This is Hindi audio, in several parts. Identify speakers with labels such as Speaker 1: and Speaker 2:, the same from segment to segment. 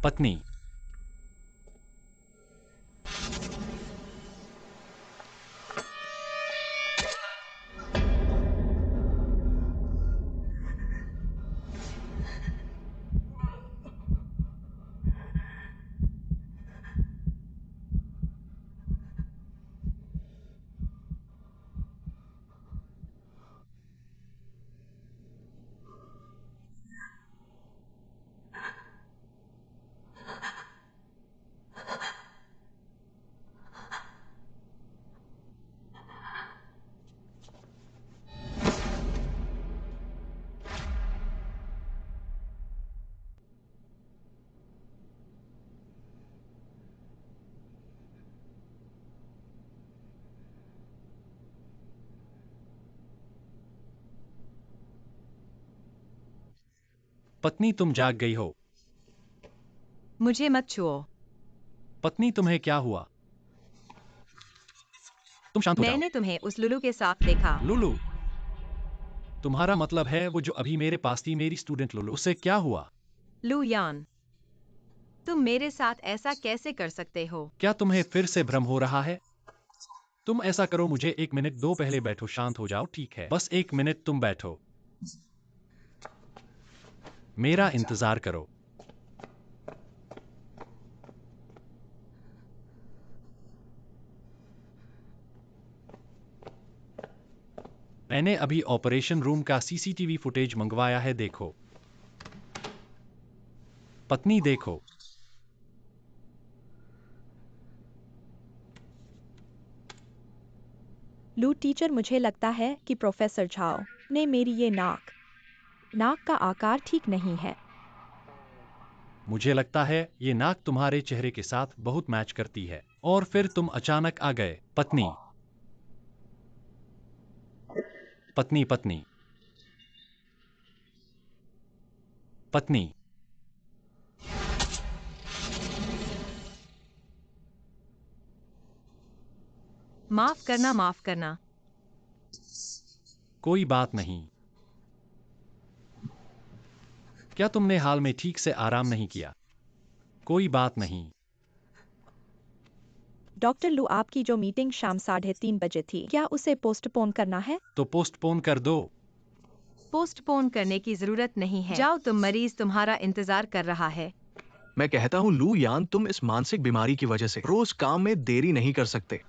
Speaker 1: पत्नी। पत्नी, तुम जाग गई हो।
Speaker 2: मुझे मत छुओ।
Speaker 1: पत्नी, तुम्हें क्या हुआ? तुम शांत हो जाओ।
Speaker 2: मैंने तुम्हें उस लुलू के साथ देखा।
Speaker 1: लुलू? तुम्हारा मतलब है वो जो अभी मेरे पास थी, मेरी स्टूडेंट लुलू? उससे क्या हुआ?
Speaker 2: लू यान, तुम मेरे साथ ऐसा कैसे कर सकते हो?
Speaker 1: क्या तुम्हें फिर से भ्रम हो रहा है? तुम ऐसा करो, मुझे 1 मिनट दो, पहले बैठो, शांत हो जाओ, ठीक है? बस 1 मिनट तुम बैठो, मेरा इंतजार करो। मैंने अभी ऑपरेशन रूम का सीसीटीवी फुटेज मंगवाया है, देखो। पत्नी, देखो।
Speaker 3: लू टीचर, मुझे लगता है कि प्रोफेसर झाओ ने मेरी ये नाक का आकार ठीक नहीं है।
Speaker 1: मुझे लगता है ये नाक तुम्हारे चेहरे के साथ बहुत मैच करती है, और फिर तुम अचानक आ गए। पत्नी, पत्नी, पत्नी, पत्नी।
Speaker 2: माफ करना, माफ करना।
Speaker 1: कोई बात नहीं। क्या तुमने हाल में ठीक से आराम नहीं किया? कोई बात नहीं।
Speaker 3: डॉक्टर लू, आपकी जो मीटिंग शाम 3:30 बजे थी, क्या उसे पोस्टपोन करना है?
Speaker 1: तो पोस्टपोन कर दो।
Speaker 2: पोस्टपोन करने की जरूरत नहीं है। जाओ, तुम मरीज तुम्हारा इंतजार कर रहा है।
Speaker 4: मैं कहता हूँ लू यान, तुम इस मानसिक बीमारी की वजह से रोज काम में देरी नहीं कर सकते।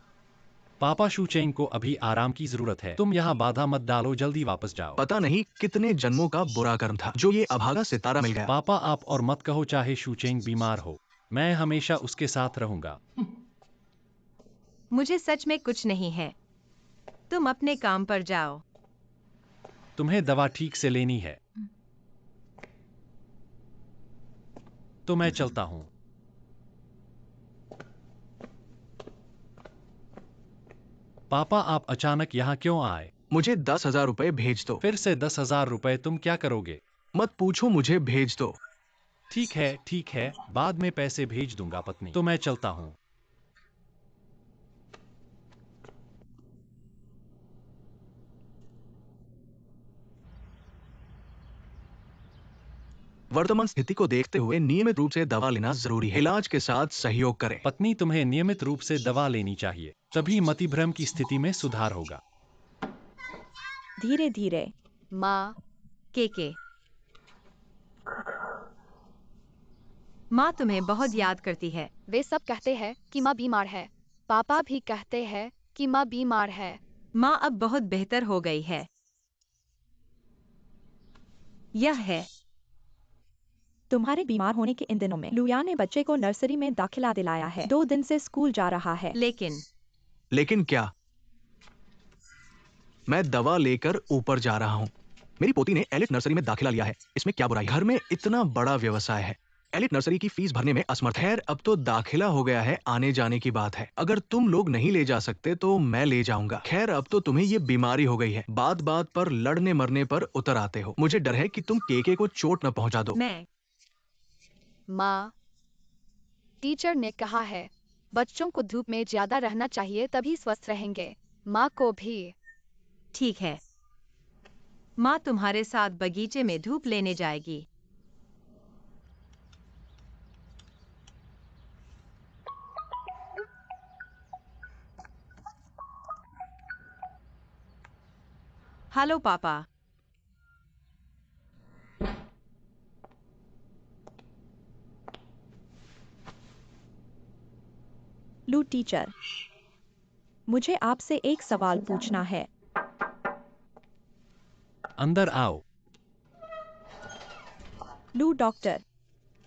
Speaker 1: पापा शूचेंग को अभी आराम की जरूरत है। तुम यहाँ बाधा मत डालो, जल्दी वापस जाओ।
Speaker 4: पता नहीं कितने जन्मों का बुरा कर्म था जो ये अभागा सितारा मिल गया।
Speaker 1: पापा, आप और मत कहो, चाहे शूचेंग बीमार हो, मैं हमेशा उसके साथ रहूंगा।
Speaker 2: मुझे सच में कुछ नहीं है। तुम अपने काम पर जाओ।
Speaker 1: तुम्हें दवा ठीक से लेनी है, तो मैं चलता हूँ। पापा, आप अचानक यहाँ क्यों आए?
Speaker 4: मुझे 10,000 रुपए भेज दो।
Speaker 1: फिर से 10,000 रुपए? तुम क्या करोगे?
Speaker 4: मत पूछो, मुझे भेज दो।
Speaker 1: ठीक है, ठीक है, बाद में पैसे भेज दूंगा। पत्नी, तो मैं चलता हूँ।
Speaker 4: वर्तमान स्थिति को देखते हुए नियमित रूप से दवा लेना जरूरी है। इलाज के साथ सहयोग करें।
Speaker 1: पत्नी, तुम्हें नियमित रूप से दवा लेनी चाहिए, तभी मतिभ्रम की स्थिति में सुधार होगा।
Speaker 3: धीरे धीरे।
Speaker 2: माँ, के माँ तुम्हें बहुत याद करती है।
Speaker 5: वे सब कहते हैं कि माँ बीमार है। पापा भी कहते हैं कि माँ बीमार है।
Speaker 2: माँ अब बहुत बेहतर हो गई है। यह है।
Speaker 3: तुम्हारे बीमार होने के इन दिनों में लुया ने बच्चे को नर्सरी में दाखिला दिलाया है। 2 दिन से स्कूल जा रहा है।
Speaker 4: लेकिन क्या? मैं दवा लेकर ऊपर जा रहा हूँ। मेरी पोती ने एलिट नर्सरी में दाखिला लिया है, इसमें क्या बुराई? घर में इतना बड़ा व्यवसाय है, एलिट नर्सरी की फीस भरने में असमर्थ। खैर, अब तो दाखिला हो गया है, आने जाने की बात है। अगर तुम लोग नहीं ले जा सकते तो मैं ले जाऊंगा। खैर, अब तो तुम्हें ये बीमारी हो गई है, बात बात पर लड़ने मरने पर उतर आते हो। मुझे डर है कि तुम केके को चोट न पहुंचा दो।
Speaker 5: माँ, टीचर ने कहा है बच्चों को धूप में ज्यादा रहना चाहिए, तभी स्वस्थ रहेंगे। माँ को भी।
Speaker 2: ठीक है, माँ तुम्हारे साथ बगीचे में धूप लेने जाएगी। हेलो पापा।
Speaker 3: लू टीचर, मुझे आपसे एक सवाल पूछना है।
Speaker 1: अंदर आओ।
Speaker 3: लू डॉक्टर,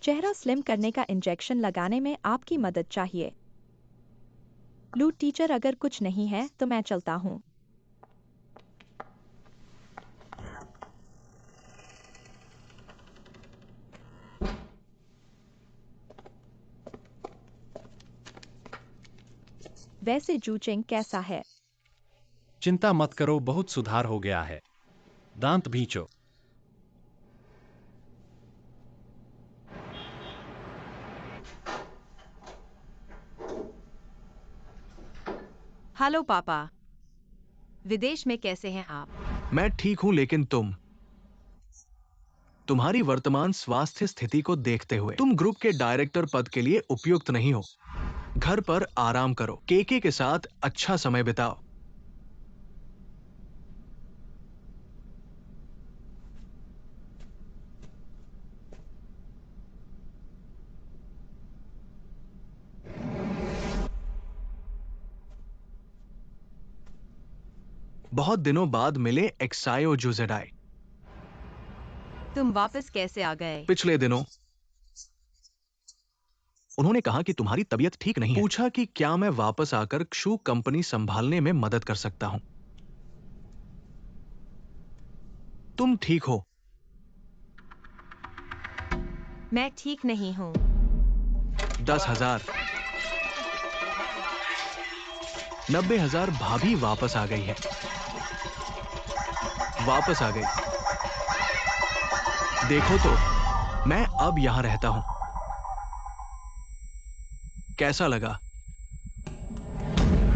Speaker 3: चेहरा स्लिम करने का इंजेक्शन लगाने में आपकी मदद चाहिए। लू टीचर, अगर कुछ नहीं है तो मैं चलता हूँ। वैसे जूचिंग कैसा है?
Speaker 1: चिंता मत करो, बहुत सुधार हो गया है। दांत भींचो।
Speaker 2: हेलो पापा। विदेश में कैसे हैं आप?
Speaker 4: मैं ठीक हूं, लेकिन तुम्हारी वर्तमान स्वास्थ्य स्थिति को देखते हुए तुम ग्रुप के डायरेक्टर पद के लिए उपयुक्त नहीं हो। घर पर आराम करो, केके के साथ अच्छा समय बिताओ। बहुत दिनों बाद मिले एक्सायो जुजेडाई।
Speaker 2: तुम वापस कैसे आ गए?
Speaker 4: पिछले दिनों उन्होंने कहा कि तुम्हारी तबीयत ठीक नहीं है। पूछा कि क्या मैं वापस आकर क्षु कंपनी संभालने में मदद कर सकता हूं। तुम ठीक हो?
Speaker 2: मैं ठीक नहीं हूँ।
Speaker 4: 10,000, 90,000। भाभी वापस आ गई है। वापस आ गई। देखो तो, मैं अब यहां रहता हूं। कैसा लगा?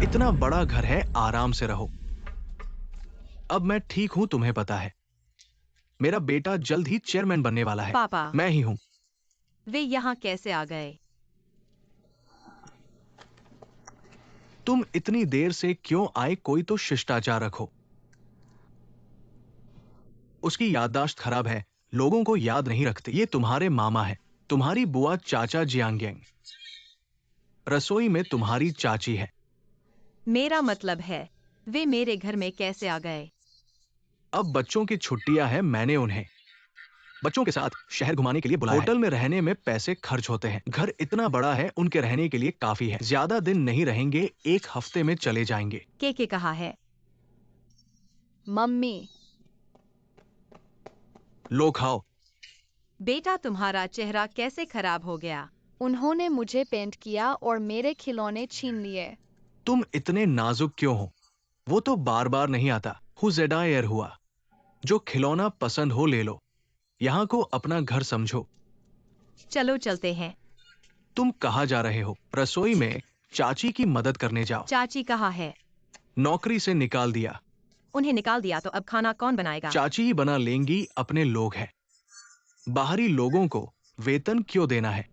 Speaker 4: इतना बड़ा घर है, आराम से रहो। अब मैं ठीक हूं, तुम्हें पता है। मेरा बेटा जल्द ही चेयरमैन बनने वाला है।
Speaker 2: पापा,
Speaker 4: मैं ही हूं।
Speaker 2: वे यहाँ कैसे आ गए?
Speaker 4: तुम इतनी देर से क्यों आए? कोई तो शिष्टाचार रखो। उसकी याददाश्त खराब है, लोगों को याद नहीं रखते। ये तुम्हारे मामा है, तुम्हारी बुआ चाचा जियांगयांग। रसोई में तुम्हारी चाची है।
Speaker 2: मेरा मतलब है, वे मेरे घर में कैसे आ गए?
Speaker 4: अब बच्चों की छुट्टियां हैं, मैंने उन्हें बच्चों के साथ शहर घुमाने के लिए बुलाया है। होटल में रहने में पैसे खर्च होते हैं। घर इतना बड़ा है, उनके रहने के लिए काफी है। ज्यादा दिन नहीं रहेंगे, 1 हफ्ते में चले जाएंगे।
Speaker 2: के कहा है?
Speaker 5: मम्मी।
Speaker 4: लो खाओ।
Speaker 2: बेटा, तुम्हारा चेहरा कैसे खराब हो गया?
Speaker 5: उन्होंने मुझे पेंट किया और मेरे खिलौने छीन लिए।
Speaker 4: तुम इतने नाजुक क्यों हो? वो तो बार बार नहीं आता। हुजेडायर हुआ। जो खिलौना पसंद हो ले लो। यहाँ को अपना घर समझो।
Speaker 2: चलो चलते हैं।
Speaker 4: तुम कहाँ जा रहे हो? रसोई में चाची की मदद करने जाओ।
Speaker 2: चाची कहाँ है?
Speaker 4: नौकरी से निकाल दिया।
Speaker 2: उन्हें निकाल दिया तो अब खाना कौन बनाएगा?
Speaker 4: चाची ही बना लेंगी, अपने लोग हैं। बाहरी लोगों को वेतन क्यों देना है?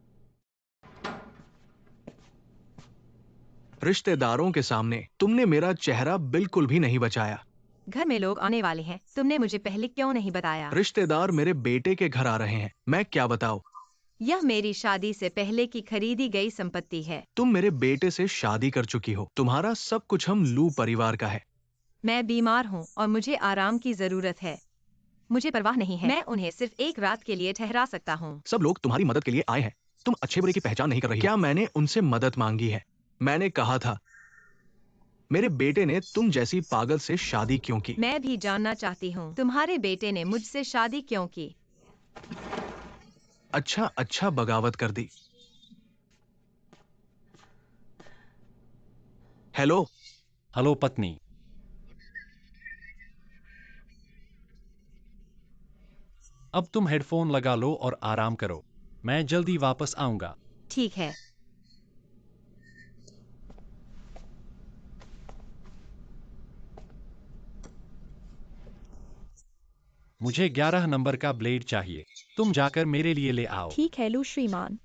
Speaker 4: रिश्तेदारों के सामने तुमने मेरा चेहरा बिल्कुल भी नहीं बचाया।
Speaker 2: घर में लोग आने वाले हैं, तुमने मुझे पहले क्यों नहीं बताया?
Speaker 4: रिश्तेदार मेरे बेटे के घर आ रहे हैं, मैं क्या बताऊं?
Speaker 2: यह मेरी शादी से पहले की खरीदी गई संपत्ति है।
Speaker 4: तुम मेरे बेटे से शादी कर चुकी हो। तुम्हारा सब कुछ हम लू परिवार का है।
Speaker 2: मैं बीमार हूँ और मुझे आराम की जरूरत है। मुझे परवाह नहीं है, मैं उन्हें सिर्फ एक रात के लिए ठहरा सकता हूँ।
Speaker 4: सब लोग तुम्हारी मदद के लिए आए हैं। तुम अच्छे बुरे की पहचान नहीं कर रही। क्या मैंने उनसे मदद मांगी है? मैंने कहा था, मेरे बेटे ने तुम जैसी पागल से शादी क्यों की?
Speaker 2: मैं भी जानना चाहती हूँ, तुम्हारे बेटे ने मुझसे शादी क्यों की?
Speaker 4: अच्छा बगावत कर दी। हेलो।
Speaker 1: हेलो पत्नी। अब तुम हेडफोन लगा लो और आराम करो। मैं जल्दी वापस आऊंगा।
Speaker 2: ठीक है।
Speaker 1: मुझे 11 नंबर का ब्लेड चाहिए। तुम जाकर मेरे लिए ले आओ।
Speaker 3: ठीक है लू श्रीमान।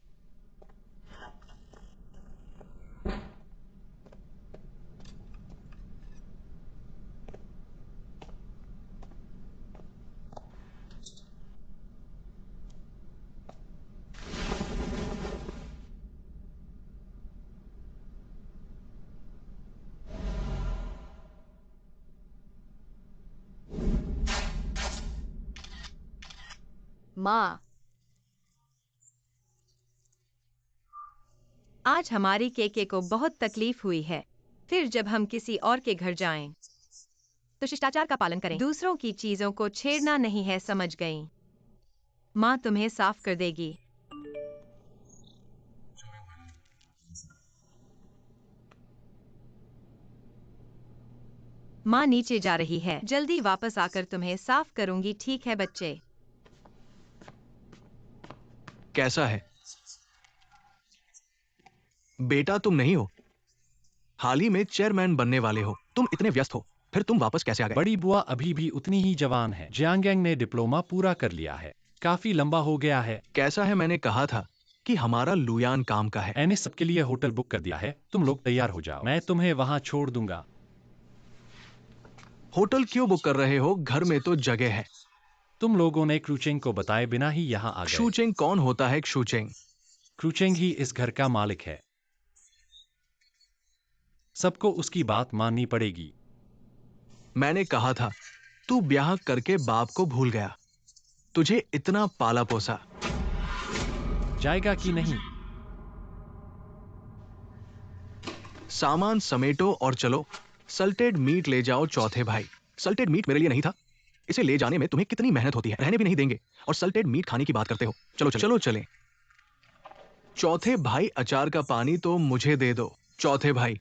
Speaker 5: माँ,
Speaker 2: आज हमारी केके को बहुत तकलीफ हुई है। फिर जब हम किसी और के घर जाएं, तो शिष्टाचार का पालन करें। दूसरों की चीजों को छेड़ना नहीं है, समझ गई? माँ तुम्हें साफ कर देगी। माँ नीचे जा रही है, जल्दी वापस आकर तुम्हें साफ करूंगी, ठीक है बच्चे?
Speaker 4: कैसा है? बेटा तुम नहीं हो, हाल ही में चेयरमैन बनने वाले हो। तुम इतने व्यस्त हो, फिर तुम वापस कैसे आ गए?
Speaker 1: बड़ी बुआ अभी भी उतनी ही जवान है। जियांगयांग ने डिप्लोमा पूरा कर लिया है, काफी लंबा हो गया है।
Speaker 4: कैसा है? मैंने कहा था कि हमारा लुयान काम का है।
Speaker 1: मैंने सबके लिए होटल बुक कर दिया है, तुम लोग तैयार हो जाओ, मैं तुम्हें वहां छोड़ दूंगा।
Speaker 4: होटल क्यों बुक कर रहे हो? घर में तो जगह है।
Speaker 1: तुम लोगों ने क्रूचेंग को बताए बिना ही यहाँ आ गए।
Speaker 4: शूचेंग कौन होता है? शूचेंग
Speaker 1: क्रूचेंग ही इस घर का मालिक है, सबको उसकी बात माननी पड़ेगी।
Speaker 4: मैंने कहा था, तू ब्याह करके बाप को भूल गया। तुझे इतना पाला पोसा।
Speaker 1: जाएगा कि नहीं?
Speaker 4: सामान समेटो और चलो। सल्टेड मीट ले जाओ चौथे भाई। सल्टेड मीट मेरे लिए नहीं था, इसे ले जाने में तुम्हें कितनी मेहनत होती है। रहने भी नहीं देंगे और सल्टेड मीट खाने की बात करते हो। चलो चलो, चलो चलें। चौथे भाई, अचार का पानी तो मुझे दे दो। चौथे भाई।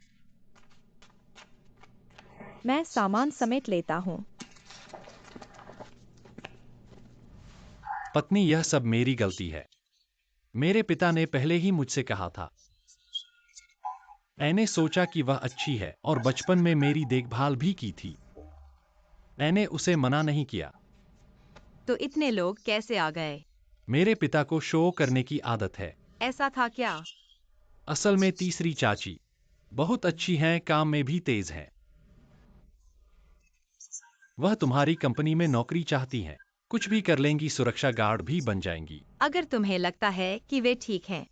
Speaker 3: मैं सामान समेट लेता हूँ।
Speaker 1: पत्नी, यह सब मेरी गलती है। मेरे पिता ने पहले ही मुझसे कहा था। मैंने सोचा कि वह अच्छी है और बचपन में मेरी देखभाल भी की थी। मैंने उसे मना नहीं किया।
Speaker 2: तो इतने लोग कैसे आ गए?
Speaker 1: मेरे पिता को शो करने की आदत है।
Speaker 2: ऐसा था क्या?
Speaker 1: असल में तीसरी चाची बहुत अच्छी हैं, काम में भी तेज हैं। वह तुम्हारी कंपनी में नौकरी चाहती हैं, कुछ भी कर लेंगी, सुरक्षा गार्ड भी बन जाएंगी।
Speaker 2: अगर तुम्हें लगता है कि वे ठीक हैं।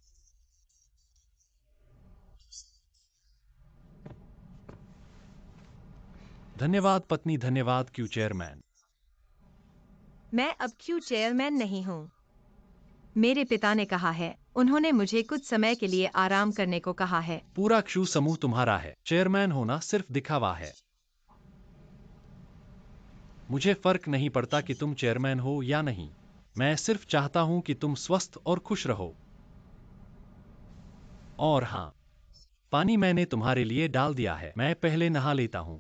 Speaker 1: धन्यवाद पत्नी, धन्यवाद क्यों चेयरमैन।
Speaker 2: मैं अब क्यों चेयरमैन नहीं हूँ? मेरे पिता ने कहा है, उन्होंने मुझे कुछ समय के लिए आराम करने को कहा है।
Speaker 1: पूरा क्यू समूह तुम्हारा है, चेयरमैन होना सिर्फ दिखावा है। मुझे फर्क नहीं पड़ता कि तुम चेयरमैन हो या नहीं, मैं सिर्फ चाहता हूं कि तुम स्वस्थ और खुश रहो। और हाँ, पानी मैंने तुम्हारे लिए डाल दिया है, मैं पहले नहा लेता हूं।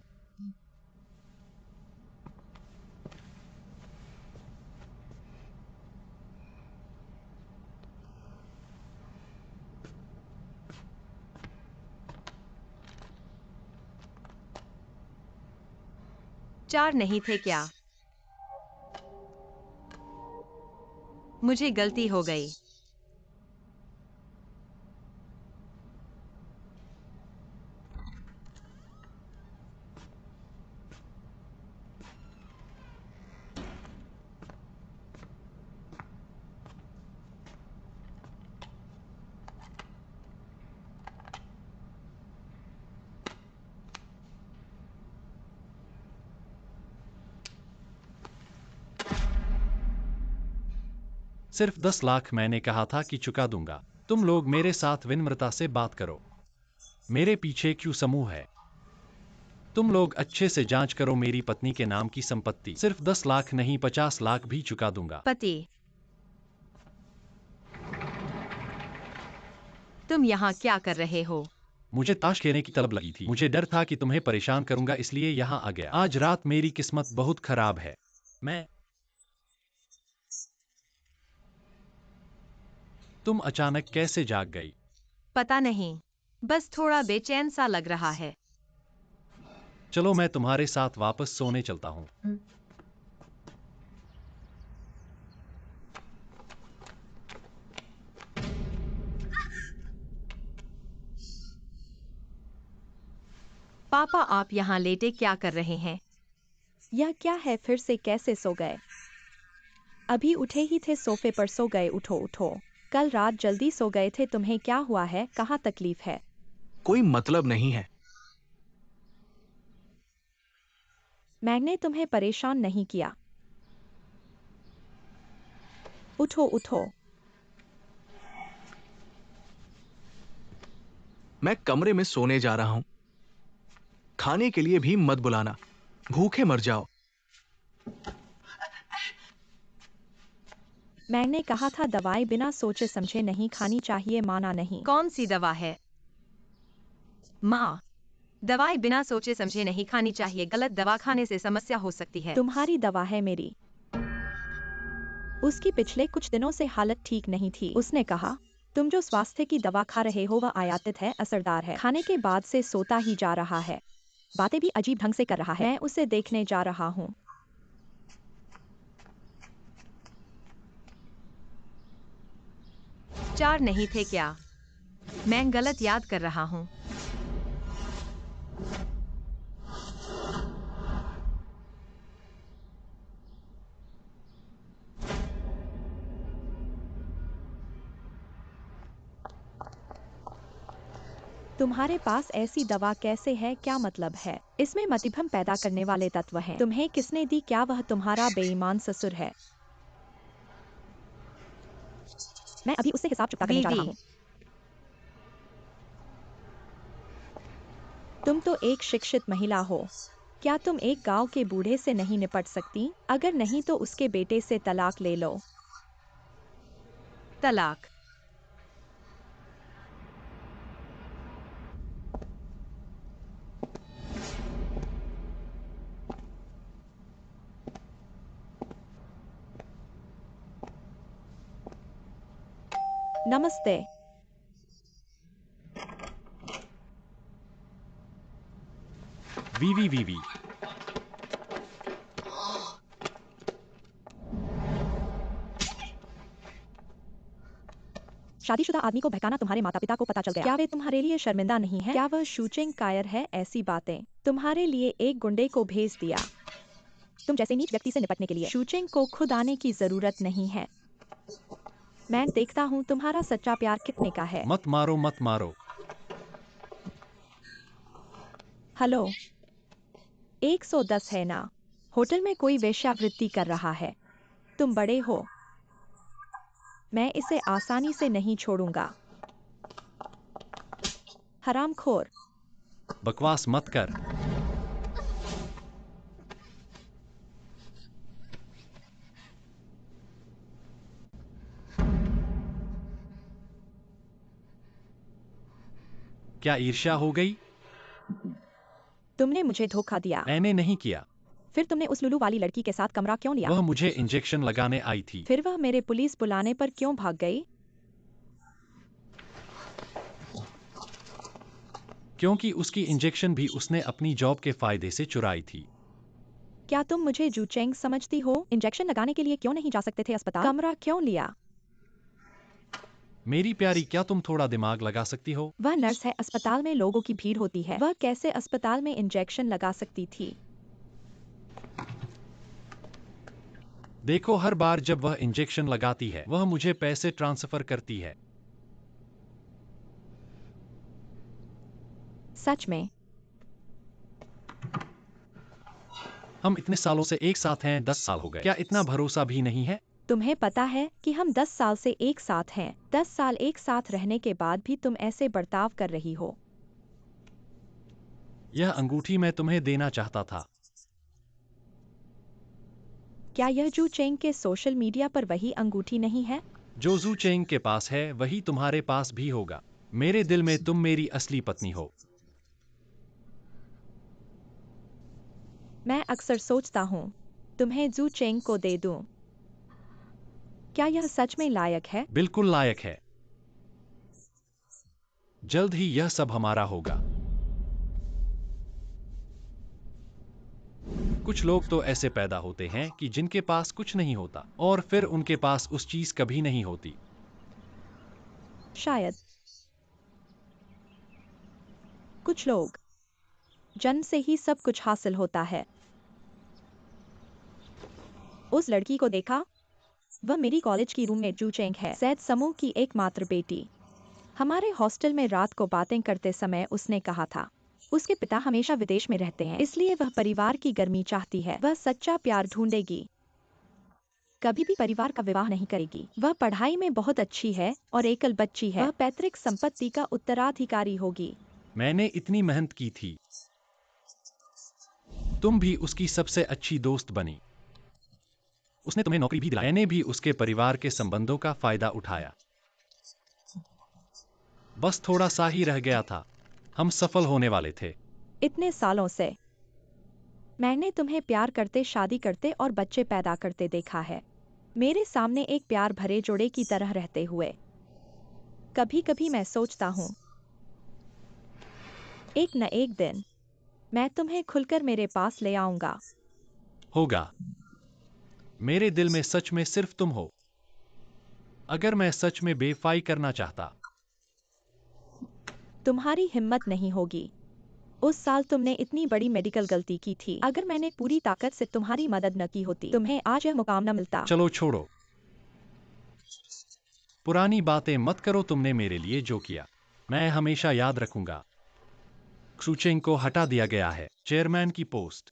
Speaker 2: चार नहीं थे क्या? मुझे गलती हो गई।
Speaker 1: सिर्फ 10 लाख मैंने कहा था कि चुका दूंगा। तुम लोग मेरे साथ विनम्रता से बात करो। मेरे पीछे क्यों समूह है। तुम लोग अच्छे से जांच करो मेरी पत्नी के नाम की संपत्ति। सिर्फ 10 लाख नहीं, 50 लाख भी चुका दूंगा।
Speaker 2: पति, तुम यहाँ क्या कर रहे हो?
Speaker 1: मुझे ताश खेलने की तलब लगी थी। मुझे डर था कि तुम्हें परेशान करूंगा, इसलिए यहाँ आ गया। आज रात मेरी किस्मत बहुत खराब है। तुम अचानक कैसे जाग गई?
Speaker 2: पता नहीं, बस थोड़ा बेचैन सा लग रहा है।
Speaker 1: चलो मैं तुम्हारे साथ वापस सोने चलता हूँ।
Speaker 2: पापा, आप यहाँ लेटे क्या कर रहे हैं?
Speaker 3: यह क्या है? फिर से कैसे सो गए? अभी उठे ही थे, सोफे पर सो गए। उठो उठो, कल रात जल्दी सो गए थे। तुम्हें क्या हुआ है? कहाँ तकलीफ है?
Speaker 4: कोई मतलब नहीं है।
Speaker 3: मैंने तुम्हें परेशान नहीं किया। उठो उठो।
Speaker 4: मैं कमरे में सोने जा रहा हूं। खाने के लिए भी मत बुलाना, भूखे मर जाओ।
Speaker 3: मैंने कहा था दवाई बिना सोचे समझे नहीं खानी चाहिए, माना नहीं।
Speaker 2: कौन सी दवा है? माँ, दवाई बिना सोचे समझे नहीं खानी चाहिए। गलत दवा खाने से समस्या हो सकती है।
Speaker 3: तुम्हारी दवा है मेरी। उसकी पिछले कुछ दिनों से हालत ठीक नहीं थी। उसने कहा, तुम जो स्वास्थ्य की दवा खा रहे हो वह आयातित है, असरदार है। खाने के बाद से सोता ही जा रहा है, बातें भी अजीब ढंग से कर रहा है। मैं उसे देखने जा रहा हूँ।
Speaker 2: चार नहीं थे क्या? मैं गलत याद कर रहा हूँ।
Speaker 3: तुम्हारे पास ऐसी दवा कैसे है? क्या मतलब है? इसमें मतिभ्रम पैदा करने वाले तत्व हैं। तुम्हें किसने दी? क्या वह तुम्हारा बेईमान ससुर है? मैं अभी उससे हिसाब चुकता करने जा रहा
Speaker 2: दीदी,
Speaker 3: हूँ। तुम तो एक शिक्षित महिला हो, क्या तुम एक गांव के बूढ़े से नहीं निपट सकती? अगर नहीं तो उसके बेटे से तलाक ले लो।
Speaker 2: तलाक?
Speaker 3: नमस्ते।
Speaker 1: वी।
Speaker 3: शादीशुदा आदमी को बहकाना तुम्हारे माता पिता को पता चल गया। क्या वे तुम्हारे लिए शर्मिंदा नहीं है? क्या वह शूचिंग कायर है? ऐसी बातें तुम्हारे लिए एक गुंडे को भेज दिया तुम जैसे नीच व्यक्ति से निपटने के लिए। शूचिंग को खुद आने की जरूरत नहीं है। मैं देखता हूँ तुम्हारा सच्चा प्यार कितने का है।
Speaker 1: मत मारो, मत मारो।
Speaker 3: हेलो, 110 है ना? होटल में कोई वेश्यावृत्ति कर रहा है। तुम बड़े हो, मैं इसे आसानी से नहीं छोड़ूंगा। हरामखोर।
Speaker 1: बकवास मत कर। क्या ईर्ष्या हो गई?
Speaker 3: तुमने मुझे धोखा दिया।
Speaker 1: मैंने नहीं किया।
Speaker 3: फिर तुमने उस लुलू वाली लड़की के साथ कमरा क्यों लिया?
Speaker 1: वह मुझे इंजेक्शन लगाने आई थी।
Speaker 3: फिर वह मेरे पुलिस बुलाने पर क्यों भाग गई?
Speaker 1: क्योंकि उसकी इंजेक्शन भी उसने अपनी जॉब के फायदे से चुराई थी।
Speaker 3: क्या तुम मुझे जूचेंग समझती हो? इंजेक्शन लगाने के लिए क्यों नहीं जा सकते थे अस्पताल? कमरा क्यों लिया?
Speaker 1: मेरी प्यारी, क्या तुम थोड़ा दिमाग लगा सकती हो?
Speaker 3: वह नर्स है, अस्पताल में लोगों की भीड़ होती है। वह कैसे अस्पताल में इंजेक्शन लगा सकती थी?
Speaker 1: देखो, हर बार जब वह इंजेक्शन लगाती है वह मुझे पैसे ट्रांसफर करती है।
Speaker 3: सच में?
Speaker 1: हम इतने सालों से एक साथ हैं, 10 साल हो गए। क्या इतना भरोसा भी नहीं है?
Speaker 3: तुम्हें पता है कि हम 10 साल से एक साथ हैं। 10 साल एक साथ रहने के बाद भी तुम ऐसे बर्ताव कर रही हो।
Speaker 1: यह अंगूठी मैं तुम्हें देना चाहता था।
Speaker 3: क्या यह जू चेंग के सोशल मीडिया पर वही अंगूठी नहीं है?
Speaker 1: जो जू चेंग के पास है वही तुम्हारे पास भी होगा। मेरे दिल में तुम मेरी असली पत्नी हो।
Speaker 3: मैं अक्सर सोचता हूँ तुम्हें जू चेंग को दे दूं। क्या यह सच में लायक है?
Speaker 1: बिल्कुल लायक है। जल्द ही यह सब हमारा होगा। कुछ लोग तो ऐसे पैदा होते हैं कि जिनके पास कुछ नहीं होता और फिर उनके पास उस चीज कभी नहीं होती।
Speaker 3: शायद कुछ लोग जन्म से ही सब कुछ हासिल होता है। उस लड़की को देखा? वह मेरी कॉलेज की रूममेट जू चेंग है, सैद समूह की एकमात्र बेटी। हमारे हॉस्टल में रात को बातें करते समय उसने कहा था उसके पिता हमेशा विदेश में रहते हैं, इसलिए वह परिवार की गर्मी चाहती है। वह सच्चा प्यार ढूंढेगी। कभी भी परिवार का विवाह नहीं करेगी। वह पढ़ाई में बहुत अच्छी है और एकल बच्ची है। वह पैतृक संपत्ति का उत्तराधिकारी होगी।
Speaker 1: मैंने इतनी मेहनत की थी। तुम भी उसकी सबसे अच्छी दोस्त बनी। उसने तुम्हें नौकरी भी दिलाई। मैंने भी उसके परिवार के संबंधों का फायदा उठाया। बस थोड़ा सा ही रह गया था। हम सफल होने वाले थे।
Speaker 3: इतने सालों से मैंने तुम्हें प्यार करते, शादी करते और बच्चे पैदा करते देखा है। मेरे सामने एक प्यार भरे जोड़े की तरह रहते हुए। कभी कभी मैं सोचता हूँ एक न एक दिन मैं तुम्हें खुलकर मेरे पास ले आऊंगा।
Speaker 1: होगा। मेरे दिल में सच में सिर्फ तुम हो। अगर मैं सच में बेवफाई करना चाहता।
Speaker 3: तुम्हारी हिम्मत नहीं होगी। उस साल तुमने इतनी बड़ी मेडिकल गलती की थी। अगर मैंने पूरी ताकत से तुम्हारी मदद न की होती, तुम्हें आज यह मुकाम न मिलता।
Speaker 1: चलो छोड़ो। पुरानी बातें मत करो। तुमने मेरे लिए जो किया मैं हमेशा याद रखूंगा। क्रूचेंग को हटा दिया गया है चेयरमैन की पोस्ट।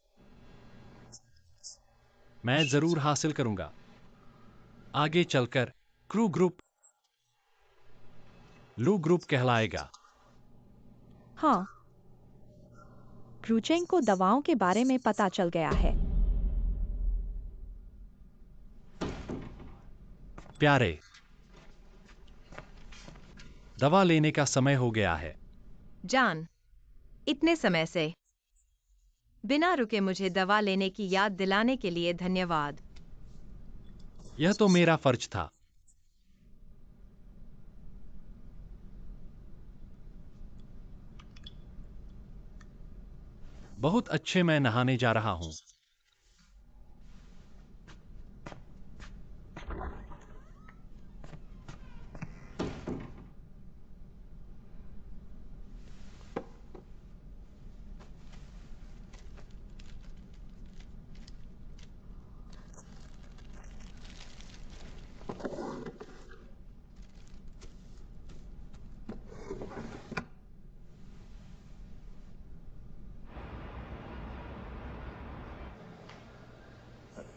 Speaker 1: मैं जरूर हासिल करूंगा। आगे चलकर क्रू ग्रुप लू ग्रुप कहलाएगा।
Speaker 3: हाँ, क्रूचेंग को दवाओं के बारे में पता चल गया है।
Speaker 1: प्यारे, दवा लेने का समय हो गया है।
Speaker 2: जान, इतने समय से बिना रुके मुझे दवा लेने की याद दिलाने के लिए धन्यवाद।
Speaker 1: यह तो मेरा फर्ज था। बहुत अच्छे। मैं नहाने जा रहा हूं।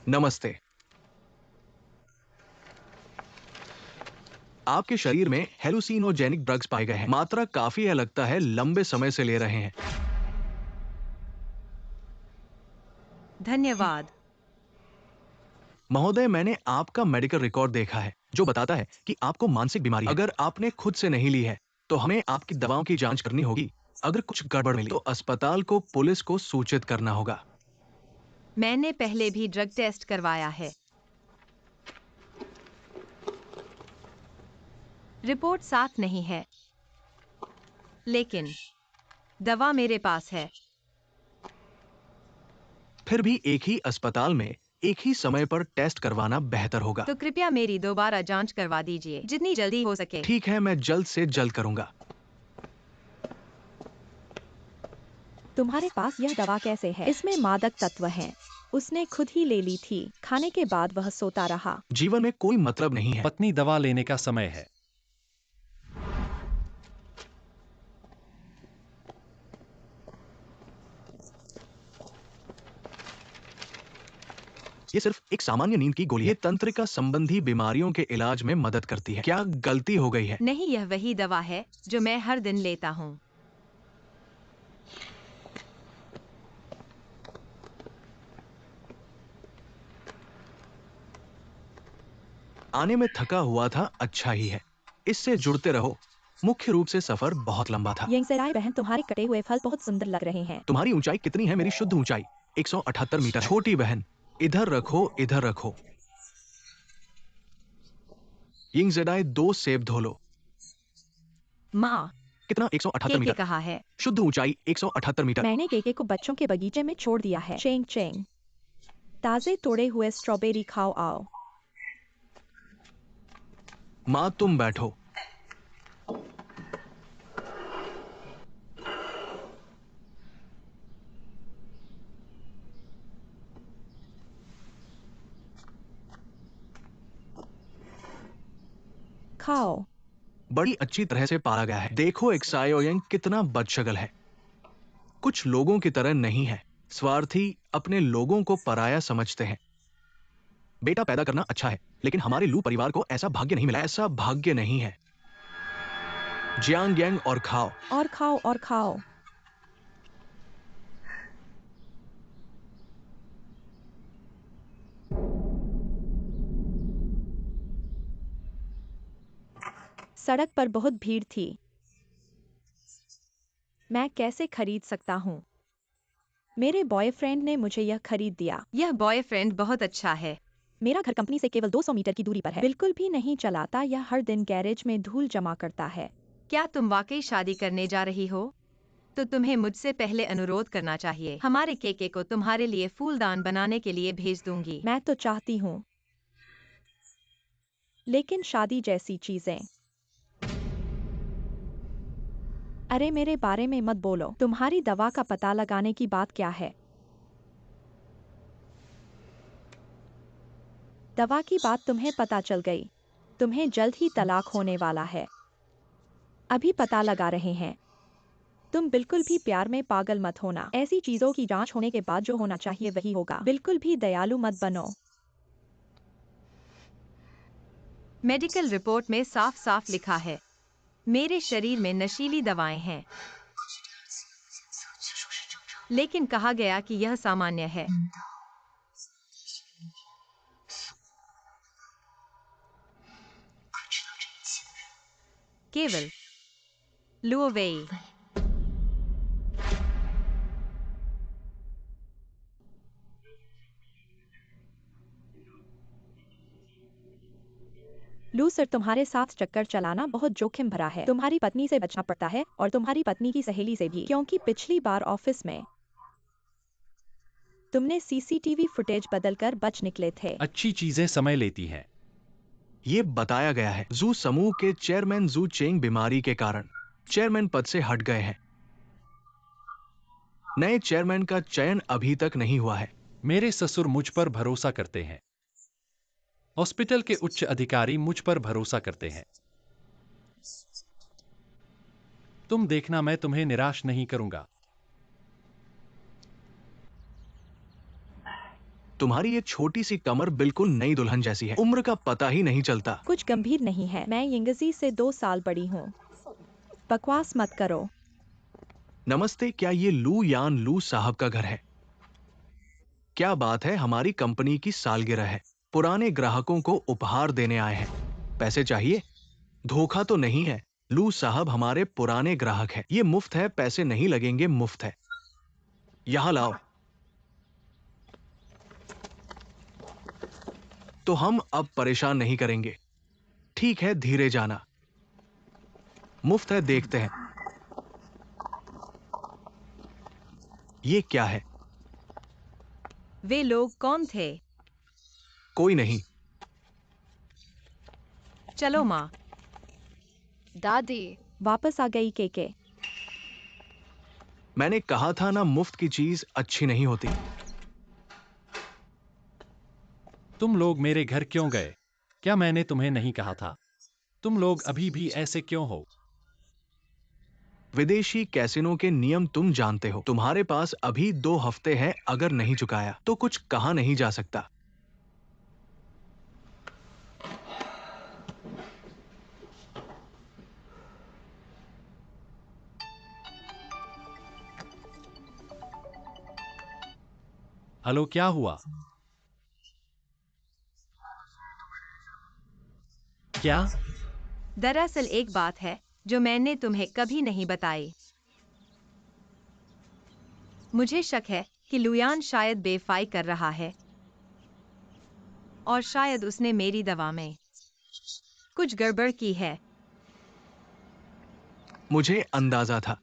Speaker 4: नमस्ते। आपके शरीर में हेलुसिनोजेनिक ड्रग्स पाए गए हैं। मात्रा काफी है, लगता है लंबे समय से ले रहे हैं।
Speaker 2: धन्यवाद।
Speaker 4: महोदय, मैंने आपका मेडिकल रिकॉर्ड देखा है जो बताता है कि आपको मानसिक बीमारी है। अगर आपने खुद से नहीं ली है तो हमें आपकी दवाओं की जांच करनी होगी। अगर कुछ गड़बड़ मिली तो अस्पताल को, पुलिस को सूचित करना होगा।
Speaker 2: मैंने पहले भी ड्रग टेस्ट करवाया है। रिपोर्ट साथ नहीं है, लेकिन दवा मेरे पास है।
Speaker 4: फिर भी एक ही अस्पताल में एक ही समय पर टेस्ट करवाना बेहतर होगा।
Speaker 2: तो कृपया मेरी दोबारा जांच करवा दीजिए, जितनी जल्दी हो सके।
Speaker 4: ठीक है, मैं जल्द से जल्द करूंगा।
Speaker 3: तुम्हारे पास यह दवा कैसे है? इसमें मादक तत्व हैं। उसने खुद ही ले ली थी। खाने के बाद वह सोता रहा।
Speaker 4: जीवन में कोई मतलब नहीं है।
Speaker 1: पत्नी, दवा लेने का समय है।
Speaker 4: ये सिर्फ एक सामान्य नींद की गोली है। ये तंत्रिका संबंधी बीमारियों के इलाज में मदद करती है। क्या गलती हो गई है?
Speaker 2: नहीं, यह वही दवा है जो मैं हर दिन लेता हूँ।
Speaker 4: आने में थका हुआ था, अच्छा ही है। इससे जुड़ते रहो। मुख्य रूप से सफर बहुत लंबा था।
Speaker 3: यंगसेराय बहन, तुम्हारे कटे हुए फल बहुत सुंदर लग रहे हैं।
Speaker 4: तुम्हारी ऊंचाई कितनी है? मेरी शुद्ध ऊंचाई 178 मीटर है। छोटी बहन, इधर रखो, इधर रखो। यिंगजेडाई, 2 सेब धो लो।
Speaker 2: माँ,
Speaker 4: कितना? 178
Speaker 2: के
Speaker 4: मीटर।
Speaker 2: कहा है।
Speaker 4: शुद्ध ऊंचाई 178 मीटर।
Speaker 3: मैंने केके को बच्चों के बगीचे में छोड़ दिया है। चेंग चेंग। ताजे तोड़े हुए स्ट्रॉबेरी खाओ, आओ।
Speaker 4: माँ, तुम बैठो।
Speaker 3: खाओ।
Speaker 4: बड़ी अच्छी तरह से पाला गया है। देखो एक्सायोयंग कितना बदशगल है। कुछ लोगों की तरह नहीं है। स्वार्थी, अपने लोगों को पराया समझते हैं। बेटा पैदा करना अच्छा है, लेकिन हमारे लू परिवार को ऐसा भाग्य नहीं मिला। ऐसा भाग्य नहीं है। जियांग यांग और खाओ।
Speaker 3: और खाओ और खाओ। सड़क पर बहुत भीड़ थी। मैं कैसे खरीद सकता हूँ? मेरे बॉयफ्रेंड ने मुझे यह खरीद दिया।
Speaker 2: यह बॉयफ्रेंड बहुत अच्छा है।
Speaker 3: मेरा घर कंपनी से केवल 200 मीटर की दूरी पर है। बिल्कुल भी नहीं चलाता। यह हर दिन गैरेज में धूल जमा करता है।
Speaker 2: क्या तुम वाकई शादी करने जा रही हो? तो तुम्हें मुझसे पहले अनुरोध करना चाहिए। हमारे केके को तुम्हारे लिए फूलदान बनाने के लिए भेज दूंगी।
Speaker 3: मैं तो चाहती हूँ, लेकिन शादी जैसी चीजें। अरे मेरे बारे में मत बोलो। तुम्हारी दवा का पता लगाने की बात क्या है? दवा की बात तुम्हें पता चल गई। तुम्हें जल्द ही तलाक होने वाला है। अभी पता लगा रहे हैं। तुम बिल्कुल भी प्यार में पागल मत होना। ऐसी चीजों की जांच होने के बाद जो होना चाहिए वही होगा। बिल्कुल भी दयालु मत बनो।
Speaker 2: मेडिकल रिपोर्ट में साफ साफ लिखा है, मेरे शरीर में नशीली दवाएं हैं, लेकिन कहा गया कि यह सामान्य है। केवल लुओवेई।
Speaker 3: लू सर, तुम्हारे साथ चक्कर चलाना बहुत जोखिम भरा है। तुम्हारी पत्नी से बचना पड़ता है और तुम्हारी पत्नी की सहेली से भी, क्योंकि पिछली बार ऑफिस में तुमने सीसीटीवी फुटेज बदलकर बच निकले थे।
Speaker 1: अच्छी चीजें समय लेती हैं।
Speaker 4: ये बताया गया है जू समूह के चेयरमैन जू चेंग बीमारी के कारण चेयरमैन पद से हट गए हैं। नए चेयरमैन का चयन अभी तक नहीं हुआ है।
Speaker 1: मेरे ससुर मुझ पर भरोसा करते हैं। हॉस्पिटल के उच्च अधिकारी मुझ पर भरोसा करते हैं। तुम देखना, मैं तुम्हें निराश नहीं करूंगा।
Speaker 4: तुम्हारी ये छोटी सी कमर बिल्कुल नई दुल्हन जैसी है। उम्र का पता ही नहीं चलता।
Speaker 3: कुछ गंभीर नहीं है। मैं यंगजी से 2 साल बड़ी हूँ। बकवास मत करो।
Speaker 4: नमस्ते, क्या ये लू यान लू साहब का घर है? क्या बात है, हमारी कंपनी की सालगिरह है। पुराने ग्राहकों को उपहार देने आए हैं। पैसे चाहिए? धोखा तो नहीं है। लू साहब हमारे पुराने ग्राहक हैं। ये मुफ्त है, पैसे नहीं लगेंगे, मुफ्त है। यहां लाओ। तो हम अब परेशान नहीं करेंगे। ठीक है, धीरे जाना। मुफ्त है, देखते हैं। ये क्या है?
Speaker 2: वे लोग कौन थे?
Speaker 4: कोई नहीं।
Speaker 2: चलो माँ।
Speaker 5: दादी।
Speaker 3: वापस आ गई केके।
Speaker 4: मैंने कहा था ना, मुफ्त की चीज अच्छी नहीं होती।
Speaker 1: तुम लोग मेरे घर क्यों गए? क्या मैंने तुम्हें नहीं कहा था? तुम लोग अभी भी ऐसे क्यों हो?
Speaker 4: विदेशी कैसीनो के नियम तुम जानते हो। तुम्हारे पास अभी 2 हफ्ते हैं। अगर नहीं चुकाया तो कुछ कहा नहीं जा सकता।
Speaker 1: हेलो, क्या हुआ? क्या?
Speaker 2: दरअसल एक बात है जो मैंने तुम्हें कभी नहीं बताई। मुझे शक है कि लुयान शायद बेवफाई कर रहा है, और शायद उसने मेरी दवा में कुछ गड़बड़ की है।
Speaker 4: मुझे अंदाजा था।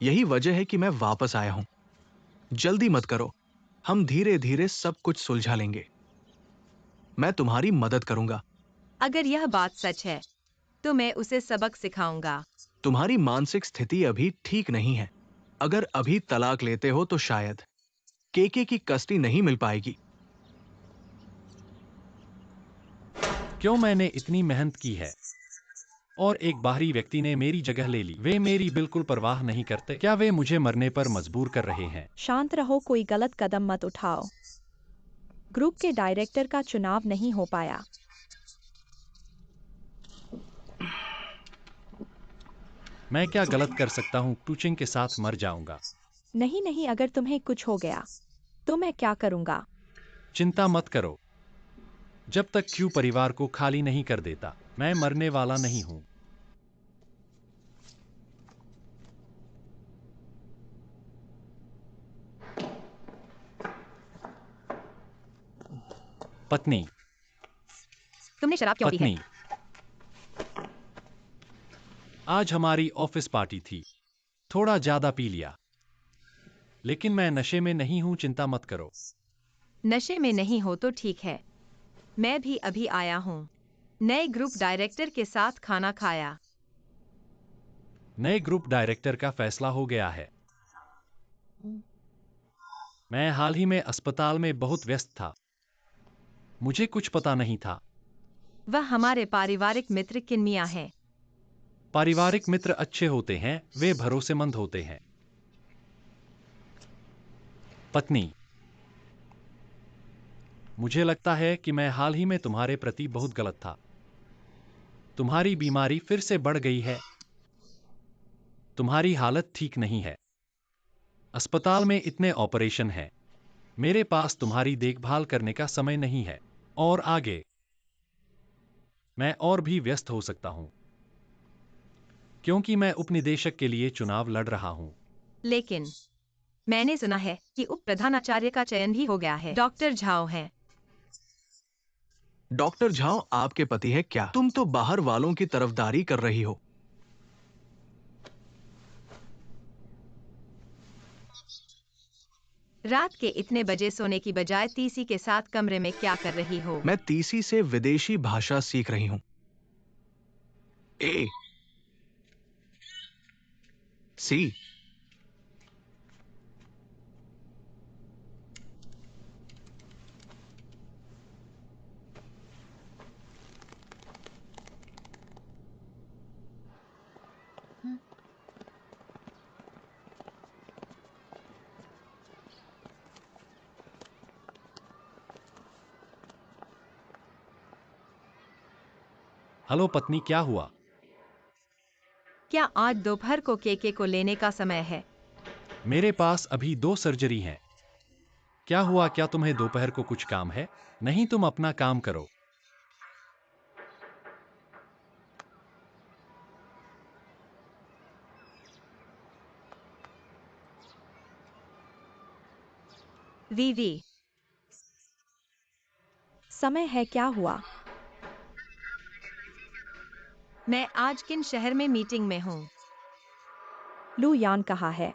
Speaker 4: यही वजह है कि मैं वापस आया हूं। जल्दी मत करो, हम धीरे धीरे सब कुछ सुलझा लेंगे। मैं तुम्हारी मदद करूंगा।
Speaker 2: अगर यह बात सच है तो मैं उसे सबक सिखाऊंगा।
Speaker 4: तुम्हारी मानसिक स्थिति अभी ठीक नहीं है। अगर अभी तलाक लेते हो तो शायद केके की कस्टडी नहीं मिल पाएगी।
Speaker 1: क्यों? मैंने इतनी मेहनत की है और एक बाहरी व्यक्ति ने मेरी जगह ले ली। वे मेरी बिल्कुल परवाह नहीं करते। क्या वे मुझे मरने पर मजबूर कर रहे हैं?
Speaker 3: शांत रहो, कोई गलत कदम मत उठाओ। ग्रुप के डायरेक्टर का चुनाव नहीं हो पाया।
Speaker 1: मैं क्या गलत कर सकता हूँ? टूचिंग के साथ मर जाऊंगा।
Speaker 3: नहीं नहीं, अगर तुम्हें कुछ हो गया तो मैं क्या करूँगा?
Speaker 1: चिंता मत करो। जब तक क्यू परिवार को खाली नहीं कर देता, मैं मरने वाला नहीं हूँ। पत्नी,
Speaker 2: तुमने शराब क्यों पी है?
Speaker 1: पत्नी, आज हमारी ऑफिस पार्टी थी। थोड़ा ज्यादा पी लिया। लेकिन मैं नशे में नहीं हूँ, चिंता मत करो।
Speaker 2: नशे में नहीं हो तो ठीक है। मैं भी अभी आया हूँ। नए ग्रुप डायरेक्टर के साथ खाना खाया।
Speaker 1: नए ग्रुप डायरेक्टर का फैसला हो गया है। मैं हाल ही में अस्पताल में बहुत व्यस्त था। मुझे कुछ पता नहीं था।
Speaker 2: वह हमारे पारिवारिक मित्र किन्मिया हैं।
Speaker 1: पारिवारिक मित्र अच्छे होते हैं, वे भरोसेमंद होते हैं। पत्नी, मुझे लगता है कि मैं हाल ही में तुम्हारे प्रति बहुत गलत था। तुम्हारी बीमारी फिर से बढ़ गई है। तुम्हारी हालत ठीक नहीं है। अस्पताल में इतने ऑपरेशन हैं। मेरे पास तुम्हारी देखभाल करने का समय नहीं है। और आगे मैं और भी व्यस्त हो सकता हूं, क्योंकि मैं उपनिदेशक के लिए चुनाव लड़ रहा हूं।
Speaker 2: लेकिन मैंने सुना है कि उप प्रधानाचार्य का चयन भी हो गया है। डॉक्टर झाओ हैं।
Speaker 4: डॉक्टर झाओ आपके पति है क्या? तुम तो बाहर वालों की तरफदारी कर रही हो।
Speaker 2: रात के इतने बजे सोने की बजाय तीसी के साथ कमरे में क्या कर रही हो?
Speaker 4: मैं तीसी से विदेशी भाषा सीख रही हूँ। ए सी।
Speaker 1: हेलो पत्नी, क्या हुआ?
Speaker 2: क्या आज दोपहर को केके को लेने का समय है?
Speaker 1: मेरे पास अभी 2 सर्जरी हैं। क्या हुआ? क्या तुम्हें दोपहर को कुछ काम है? नहीं, तुम अपना काम करो।
Speaker 2: वीवी,
Speaker 3: समय है, क्या हुआ?
Speaker 2: मैं आज किन शहर में मीटिंग में हूँ?
Speaker 3: लू यान कहाँ है?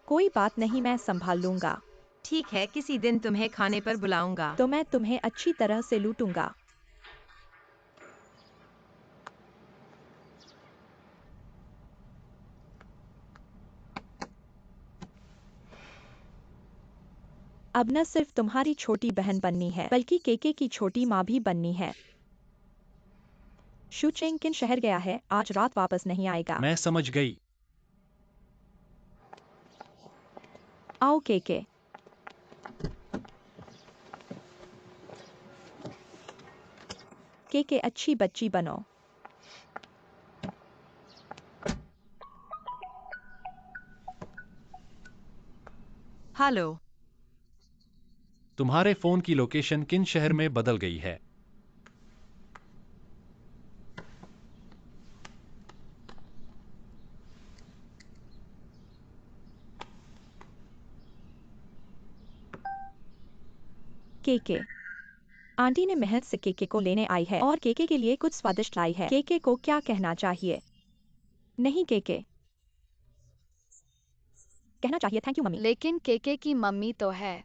Speaker 3: कोई बात नहीं, मैं संभाल लूंगा।
Speaker 2: ठीक है, किसी दिन तुम्हें खाने पर बुलाऊंगा।
Speaker 3: तो मैं तुम्हें अच्छी तरह से लूटूंगा। अब न सिर्फ तुम्हारी छोटी बहन बननी है, बल्कि केके की छोटी माँ भी बननी है। शू चेंग किन शहर गया है, आज रात वापस नहीं आएगा।
Speaker 1: मैं समझ गई।
Speaker 3: आओ केके। केके अच्छी बच्ची बनो।
Speaker 2: हेलो,
Speaker 1: तुम्हारे फोन की लोकेशन किन शहर में बदल गई है?
Speaker 3: केके, आंटी ने मेहनत से केके को लेने आई है और केके के लिए कुछ स्वादिष्ट लाई है। केके को क्या कहना चाहिए? नहीं केके, कहना चाहिए थैंक यू मम्मी।
Speaker 5: लेकिन केके की मम्मी तो है।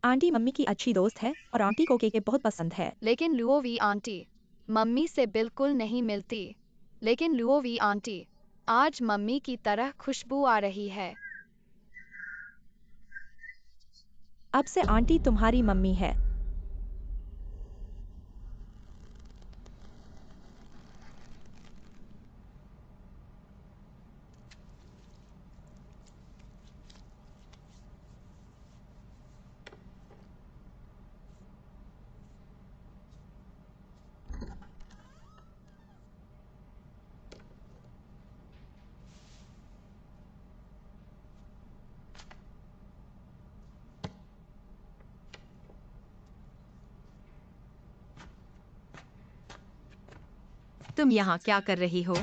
Speaker 3: आंटी मम्मी की अच्छी दोस्त है और आंटी को केके बहुत पसंद है।
Speaker 5: लेकिन लुओवी आंटी मम्मी से बिल्कुल नहीं मिलती। लेकिन लुओवी आंटी आज मम्मी की तरह खुशबू आ रही है।
Speaker 3: अब से आंटी तुम्हारी मम्मी है।
Speaker 2: तुम यहाँ क्या कर रही हो?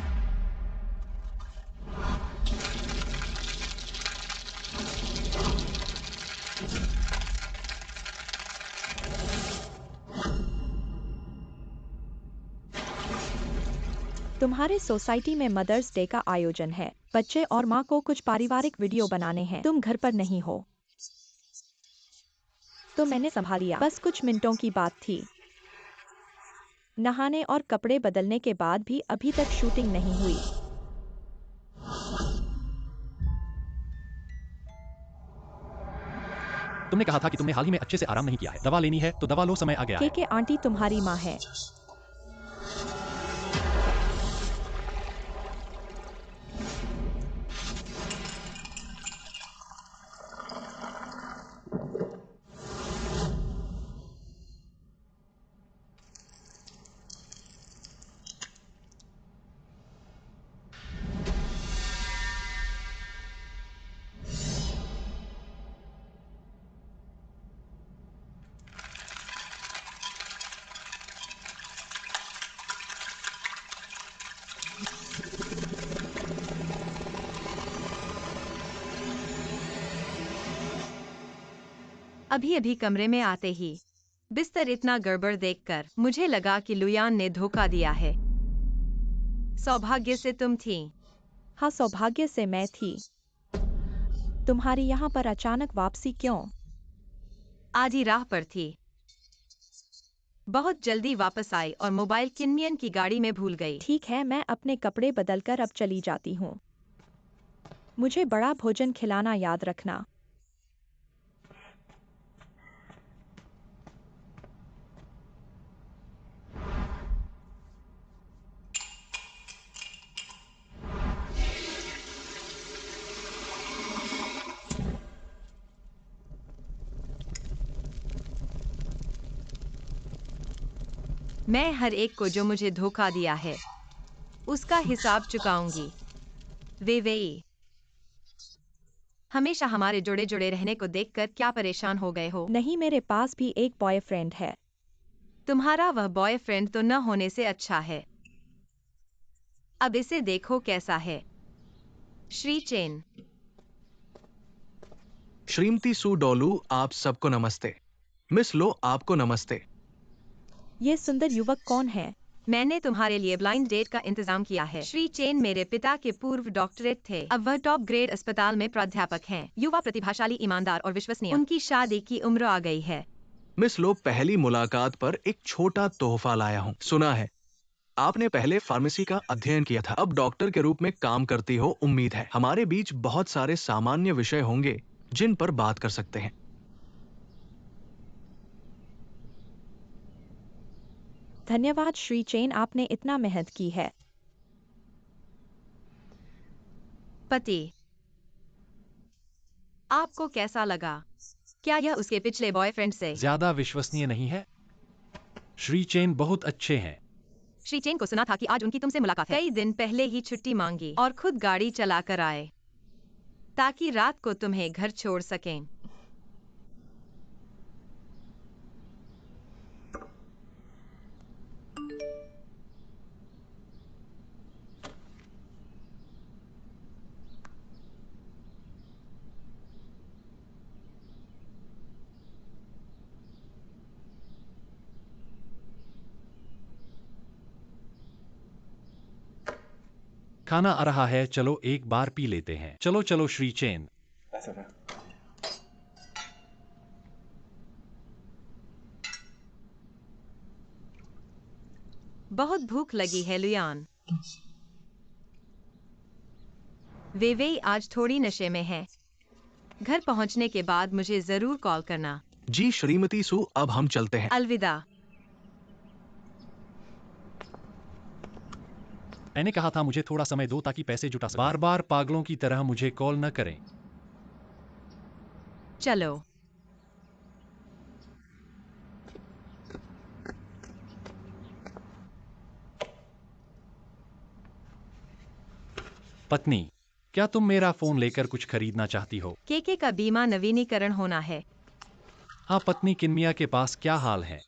Speaker 3: तुम्हारे सोसाइटी में मदर्स डे का आयोजन है। बच्चे और माँ को कुछ पारिवारिक वीडियो बनाने हैं। तुम घर पर नहीं हो तो मैंने संभाल लिया। बस कुछ मिनटों की बात थी। नहाने और कपड़े बदलने के बाद भी अभी तक शूटिंग नहीं हुई।
Speaker 1: तुमने कहा था कि तुमने हाल ही में अच्छे से आराम नहीं किया है। दवा लेनी है तो दवा लो, समय आ गया है।
Speaker 3: के आंटी तुम्हारी माँ है।
Speaker 2: अभी अभी कमरे में आते ही बिस्तर इतना गड़बड़ देखकर मुझे लगा कि लुयान ने धोखा दिया है। सौभाग्य से तुम थी।
Speaker 3: हाँ, सौभाग्य से मैं थी। तुम्हारी यहाँ पर अचानक वापसी क्यों?
Speaker 2: आधी राह पर थी। बहुत जल्दी वापस आई और मोबाइल किन्मियन की गाड़ी में भूल गई।
Speaker 3: ठीक है, मैं अपने कपड़े बदलकर अब चली जाती हूँ। मुझे बड़ा भोजन खिलाना याद रखना।
Speaker 2: मैं हर एक को जो मुझे धोखा दिया है उसका हिसाब चुकाऊंगी। वे हमेशा हमारे जुड़े जुड़े रहने को देखकर क्या परेशान हो गए हो?
Speaker 3: नहीं, मेरे पास भी एक बॉयफ्रेंड है।
Speaker 2: तुम्हारा वह बॉयफ्रेंड तो न होने से अच्छा है। अब इसे देखो कैसा है। श्री चेन।
Speaker 4: श्रीमती सू डोलू, आप सबको नमस्ते। मिस लो, आपको नमस्ते।
Speaker 3: ये सुंदर युवक कौन है?
Speaker 2: मैंने तुम्हारे लिए ब्लाइंड डेट का इंतजाम किया है। श्री चेन मेरे पिता के पूर्व डॉक्टरेट थे। अब वह टॉप ग्रेड अस्पताल में प्राध्यापक हैं। युवा, प्रतिभाशाली, ईमानदार और विश्वसनीय। उनकी शादी की उम्र आ गई है।
Speaker 4: मिस लो, पहली मुलाकात पर एक छोटा तोहफा लाया हूँ। सुना है आपने पहले फार्मेसी का अध्ययन किया था, अब डॉक्टर के रूप में काम करती हो। उम्मीद है हमारे बीच बहुत सारे सामान्य विषय होंगे जिन पर बात कर सकते हैं।
Speaker 3: धन्यवाद श्री चेन, आपने इतना मेहनत की है।
Speaker 2: पति, आपको कैसा लगा? क्या यह उसके पिछले बॉयफ्रेंड से
Speaker 1: ज्यादा विश्वसनीय नहीं है? श्री चेन बहुत अच्छे हैं।
Speaker 2: श्री चेन को सुना था कि आज उनकी तुमसे मुलाकात है। कई दिन पहले ही छुट्टी मांगी और खुद गाड़ी चलाकर आए ताकि रात को तुम्हें घर छोड़ सकें।
Speaker 1: खाना आ रहा है, चलो एक बार पी लेते हैं। चलो चलो श्री चेन।
Speaker 2: बहुत भूख लगी है लुयान। वे आज थोड़ी नशे में है। घर पहुंचने के बाद मुझे जरूर कॉल करना।
Speaker 4: जी श्रीमती सू, अब हम चलते हैं।
Speaker 2: अलविदा।
Speaker 1: मैंने कहा था मुझे थोड़ा समय दो ताकि पैसे जुटा सकूं। बार बार पागलों की तरह मुझे कॉल न करें।
Speaker 2: चलो।
Speaker 1: पत्नी, क्या तुम मेरा फोन लेकर कुछ खरीदना चाहती हो?
Speaker 2: केके का बीमा नवीनीकरण होना है।
Speaker 1: हाँ पत्नी, किन्मिया के पास क्या हाल है?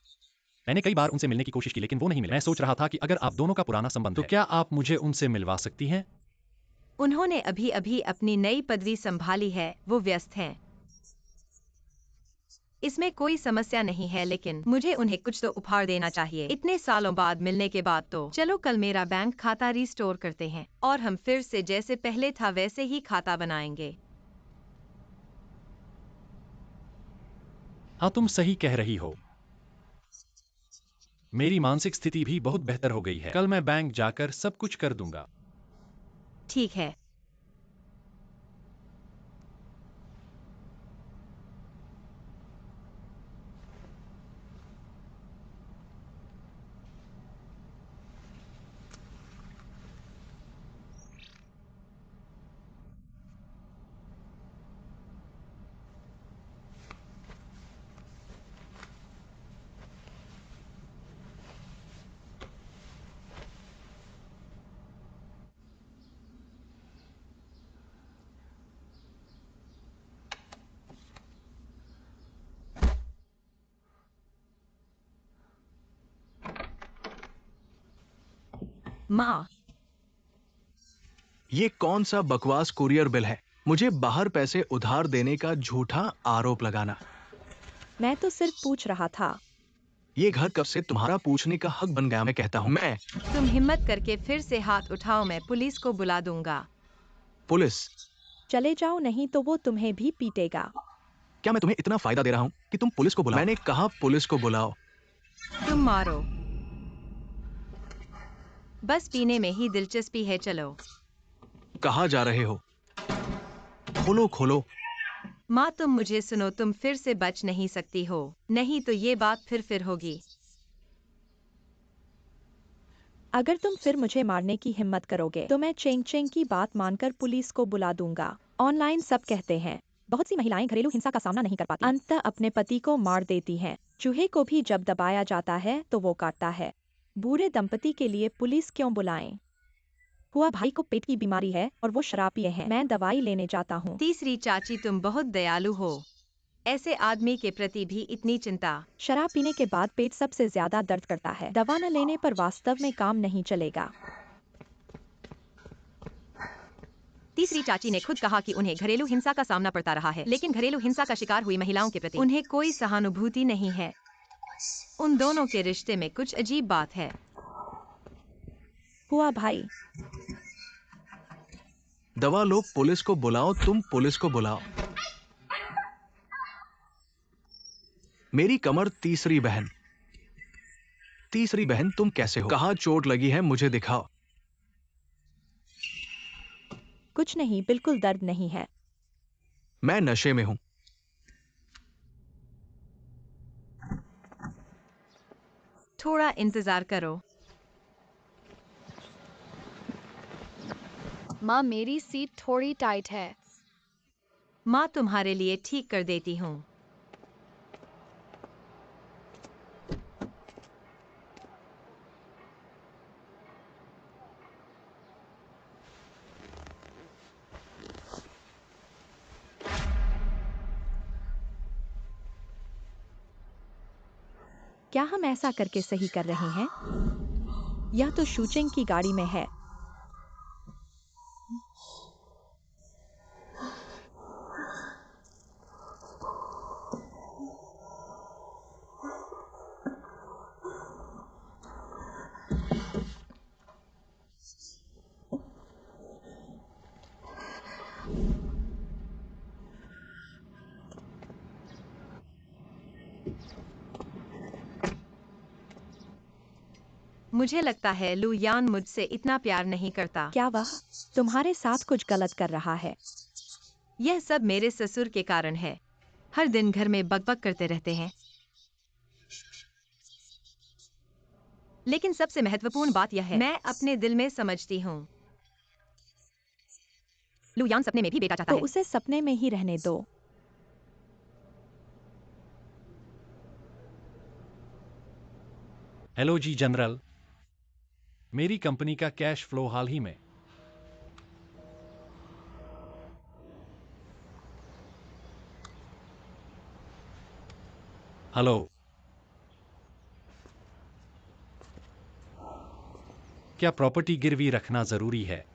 Speaker 1: मैंने कई बार उनसे मिलने की कोशिश की लेकिन वो नहीं मिले। मैं सोच रहा था कि अगर आप दोनों का पुराना संबंध तो क्या आप मुझे उनसे मिलवा सकती हैं?
Speaker 2: उन्होंने अभी अभी अपनी नई पदवी संभाली है, वो व्यस्त हैं। इसमें कोई समस्या नहीं है, लेकिन मुझे उन्हें कुछ तो उपहार देना चाहिए। इतने सालों बाद मिलने के बाद तो चलो कल मेरा बैंक खाता रिस्टोर करते हैं और हम फिर से जैसे पहले था वैसे ही खाता बनाएंगे।
Speaker 1: हाँ, तुम सही कह रही हो। मेरी मानसिक स्थिति भी बहुत बेहतर हो गई है। कल मैं बैंक जाकर सब कुछ कर दूंगा।
Speaker 2: ठीक है। माँ,
Speaker 4: ये कौन सा बकवास कुरियर बिल है? मुझे बाहर पैसे उधार देने का झूठा आरोप लगाना।
Speaker 3: मैं तो सिर्फ पूछ रहा था।
Speaker 4: ये घर कब से तुम्हारा पूछने का हक बन गया? मैं कहता हूँ, मैं
Speaker 2: तुम हिम्मत करके फिर से हाथ उठाओ, मैं पुलिस को बुला दूंगा।
Speaker 4: पुलिस?
Speaker 3: चले जाओ, नहीं तो वो तुम्हें भी पीटेगा।
Speaker 4: क्या मैं तुम्हें इतना फायदा दे रहा हूँ कि तुम पुलिस को बुलाओ? मैंने कहा पुलिस को बुलाओ।
Speaker 2: तुम मारो। बस पीने में ही दिलचस्पी है, चलो।
Speaker 4: कहाँ जा रहे हो? खोलो खोलो।
Speaker 2: माँ तुम मुझे सुनो, तुम फिर से बच नहीं सकती हो, नहीं तो ये बात फिर होगी।
Speaker 3: अगर तुम फिर मुझे मारने की हिम्मत करोगे तो मैं चेंग चेंग की बात मानकर पुलिस को बुला दूंगा। ऑनलाइन सब कहते हैं, बहुत सी महिलाएं घरेलू हिंसा का सामना नहीं कर पाती, अंततः अपने पति को मार देती हैं। चूहे को भी जब दबाया जाता है तो वो काटता है। बूढ़े दंपति के लिए पुलिस क्यों बुलाएं? हुआ भाई को पेट की बीमारी है और वो शराब पिए हैं। मैं दवाई लेने जाता हूँ।
Speaker 2: तीसरी चाची तुम बहुत दयालु हो, ऐसे आदमी के प्रति भी इतनी चिंता।
Speaker 3: शराब पीने के बाद पेट सबसे ज्यादा दर्द करता है, दवा न लेने पर वास्तव में काम नहीं चलेगा।
Speaker 2: तीसरी चाची ने खुद कहा कि उन्हें घरेलू हिंसा का सामना पड़ता रहा है, लेकिन घरेलू हिंसा का शिकार हुई महिलाओं के प्रति उन्हें कोई सहानुभूति नहीं है। उन दोनों के रिश्ते में कुछ अजीब बात है।
Speaker 3: हुआ भाई,
Speaker 4: दवा लो, पुलिस को बुलाओ, तुम पुलिस को बुलाओ। मेरी कमर। तीसरी बहन। तीसरी बहन तुम कैसे हो? कहाँ चोट लगी है, मुझे दिखाओ।
Speaker 3: कुछ नहीं, बिल्कुल दर्द नहीं है।
Speaker 4: मैं नशे में हूं।
Speaker 2: थोड़ा इंतजार करो।
Speaker 5: माँ मेरी सीट थोड़ी टाइट है।
Speaker 2: माँ तुम्हारे लिए ठीक कर देती हूँ।
Speaker 3: क्या हम ऐसा करके सही कर रहे हैं? यह तो शूचिंग की गाड़ी में है।
Speaker 2: मुझे लगता है लू यान मुझसे इतना प्यार नहीं करता।
Speaker 3: क्या वह तुम्हारे साथ कुछ गलत कर रहा है?
Speaker 2: यह सब मेरे ससुर के कारण है, हर दिन घर में बकबक करते रहते हैं। लेकिन सबसे महत्वपूर्ण बात यह है, मैं अपने दिल में समझती हूँ। लू यान सपने में भी बेटा चाहता
Speaker 3: तो
Speaker 2: है।
Speaker 3: उसे सपने में ही रहने दो।
Speaker 1: हेलो जी जनरल, मेरी कंपनी का कैश फ्लो हाल ही में। हेलो। क्या प्रॉपर्टी गिरवी रखना जरूरी है?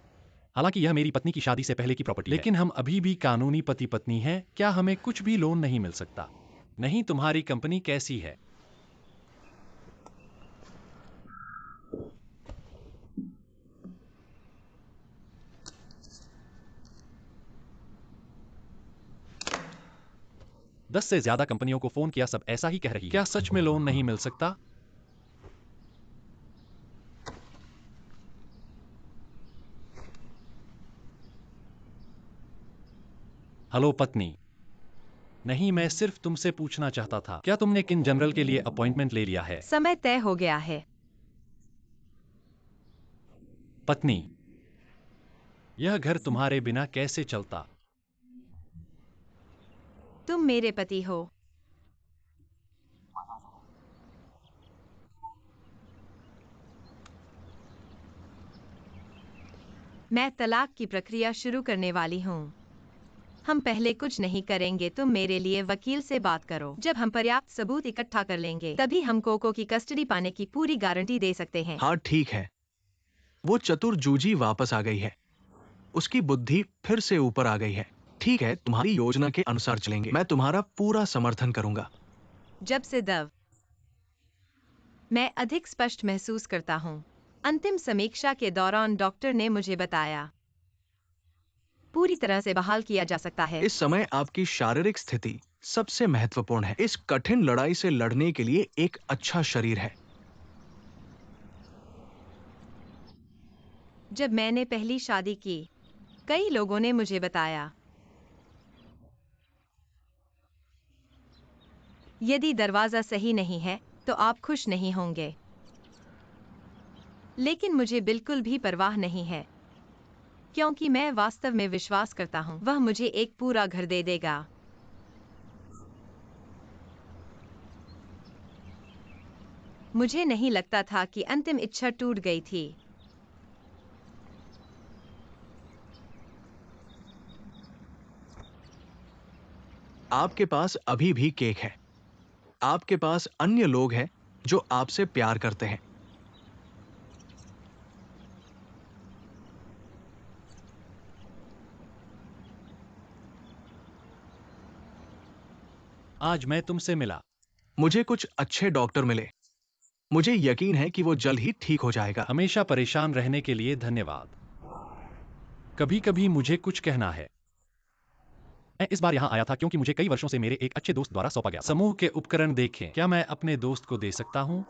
Speaker 1: हालांकि यह मेरी पत्नी की शादी से पहले की प्रॉपर्टी है, लेकिन हम अभी भी कानूनी पति पत्नी हैं। क्या हमें कुछ भी लोन नहीं मिल सकता? नहीं। तुम्हारी कंपनी कैसी है? दस से ज्यादा कंपनियों को फोन किया, सब ऐसा ही कह रही है। क्या सच में लोन नहीं मिल सकता? हेलो पत्नी। नहीं, मैं सिर्फ तुमसे पूछना चाहता था, क्या तुमने किन जनरल के लिए अपॉइंटमेंट ले लिया है?
Speaker 2: समय तय हो गया है।
Speaker 1: पत्नी, यह घर तुम्हारे बिना कैसे चलता?
Speaker 2: तुम मेरे पति हो। मैं तलाक की प्रक्रिया शुरू करने वाली हूँ। हम पहले कुछ नहीं करेंगे, तुम मेरे लिए वकील से बात करो। जब हम पर्याप्त सबूत इकट्ठा कर लेंगे, तभी हम कोको की कस्टडी पाने की पूरी गारंटी दे सकते हैं।
Speaker 4: हाँ ठीक है। वो चतुर जूजी वापस आ गई है। उसकी बुद्धि फिर से ऊपर आ गई है। ठीक है, तुम्हारी योजना के अनुसार चलेंगे। मैं तुम्हारा पूरा समर्थन करूंगा।
Speaker 2: जब से दव मैं अधिक स्पष्ट महसूस करता हूँ। अंतिम समीक्षा के दौरान डॉक्टर ने मुझे बताया पूरी तरह से बहाल किया जा सकता है।
Speaker 4: इस समय आपकी शारीरिक स्थिति सबसे महत्वपूर्ण है। इस कठिन लड़ाई से लड़ने के लिए एक अच्छा शरीर है।
Speaker 2: जब मैंने पहली शादी की, कई लोगों ने मुझे बताया यदि दरवाजा सही नहीं है तो आप खुश नहीं होंगे। लेकिन मुझे बिल्कुल भी परवाह नहीं है, क्योंकि मैं वास्तव में विश्वास करता हूँ वह मुझे एक पूरा घर दे देगा। मुझे नहीं लगता था कि अंतिम इच्छा टूट गई थी।
Speaker 4: आपके पास अभी भी केक है। आपके पास अन्य लोग हैं जो आपसे प्यार करते हैं।
Speaker 1: आज मैं तुमसे मिला।
Speaker 4: मुझे कुछ अच्छे डॉक्टर मिले। मुझे यकीन है कि वो जल्द ही ठीक हो जाएगा।
Speaker 1: हमेशा परेशान रहने के लिए धन्यवाद। कभी कभी मुझे कुछ कहना है। मैं इस बार यहाँ आया था क्योंकि मुझे कई वर्षों से मेरे एक अच्छे दोस्त द्वारा सौंपा गया। समूह के उपकरण देखें। क्या मैं अपने दोस्त को दे सकता हूँ?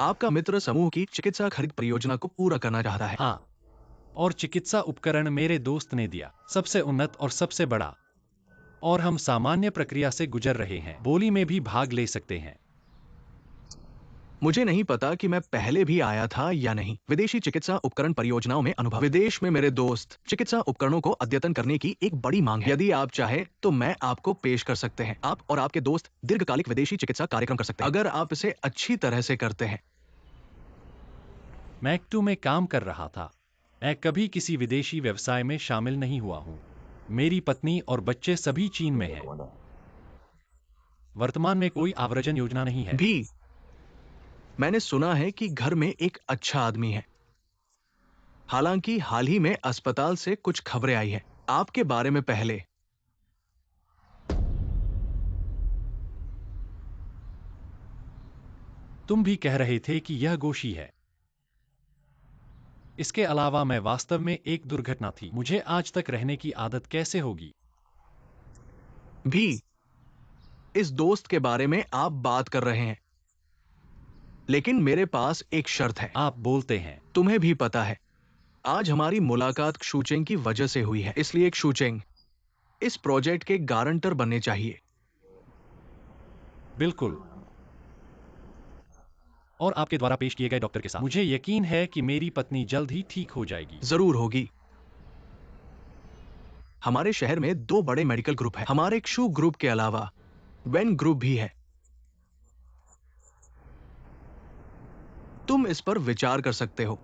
Speaker 4: आपका मित्र समूह की चिकित्सा खरीद परियोजना को पूरा करना चाहता है।
Speaker 1: हाँ, और चिकित्सा उपकरण मेरे दोस्त ने दिया, सबसे उन्नत और सबसे बड़ा। और हम सामान्य प्रक्रिया से गुजर रहे हैं, बोली में भी भाग ले सकते हैं।
Speaker 4: मुझे नहीं पता कि मैं पहले भी आया था या नहीं। विदेशी चिकित्सा उपकरण परियोजनाओं में अनुभव। विदेश में मेरे दोस्त चिकित्सा उपकरणों को अद्यतन करने की एक बड़ी मांग है। यदि आप चाहे तो मैं आपको पेश कर सकते हैं। आप और आपके दोस्त दीर्घकालिक विदेशी चिकित्सा कार्यक्रम कर सकते हैं, अगर आप इसे अच्छी तरह से करते हैं।
Speaker 1: मैक्टू में काम कर रहा था। मैं कभी किसी विदेशी व्यवसाय में शामिल नहीं हुआ हूँ। मेरी पत्नी और बच्चे सभी चीन में हैं। वर्तमान में कोई आव्रजन योजना नहीं है।
Speaker 4: भी मैंने सुना है कि घर में एक अच्छा आदमी है। हालांकि हाल ही में अस्पताल से कुछ खबरें आई हैं आपके बारे में। पहले
Speaker 1: तुम भी कह रहे थे कि यह गोशी है। इसके अलावा मैं वास्तव में एक दुर्घटना थी। मुझे आज तक रहने की आदत कैसे होगी?
Speaker 4: भी इस दोस्त के बारे में आप बात कर रहे हैं, लेकिन मेरे पास एक शर्त है।
Speaker 1: आप बोलते हैं।
Speaker 4: तुम्हें भी पता है, आज हमारी मुलाकात शूचेंग की वजह से हुई है, इसलिए शूचेंग इस प्रोजेक्ट के गारंटर बनने चाहिए।
Speaker 1: बिल्कुल। और आपके द्वारा पेश किए गए डॉक्टर के साथ मुझे यकीन है कि मेरी पत्नी जल्द ही ठीक हो जाएगी।
Speaker 4: जरूर होगी। हमारे शहर में 2 बड़े मेडिकल ग्रुप हैं। हमारे क्षु ग्रुप के अलावा वेन ग्रुप भी है। तुम इस पर विचार कर सकते हो।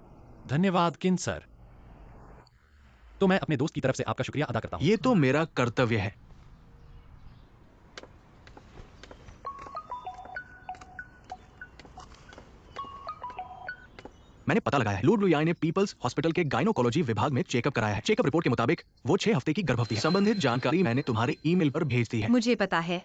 Speaker 1: धन्यवाद किन सर। तो मैं अपने दोस्त की तरफ से आपका शुक्रिया अदा करता हूँ।
Speaker 4: ये तो मेरा कर्तव्य है। मैंने पता लगाया है, लू लुयाई ने पीपल्स हॉस्पिटल के गायनोकोलॉजी विभाग में चेकअप कराया है। चेकअप रिपोर्ट के मुताबिक वो 6 हफ्ते की गर्भवती है। संबंधित जानकारी मैंने तुम्हारे ईमेल पर भेज दी है।
Speaker 2: मुझे पता है।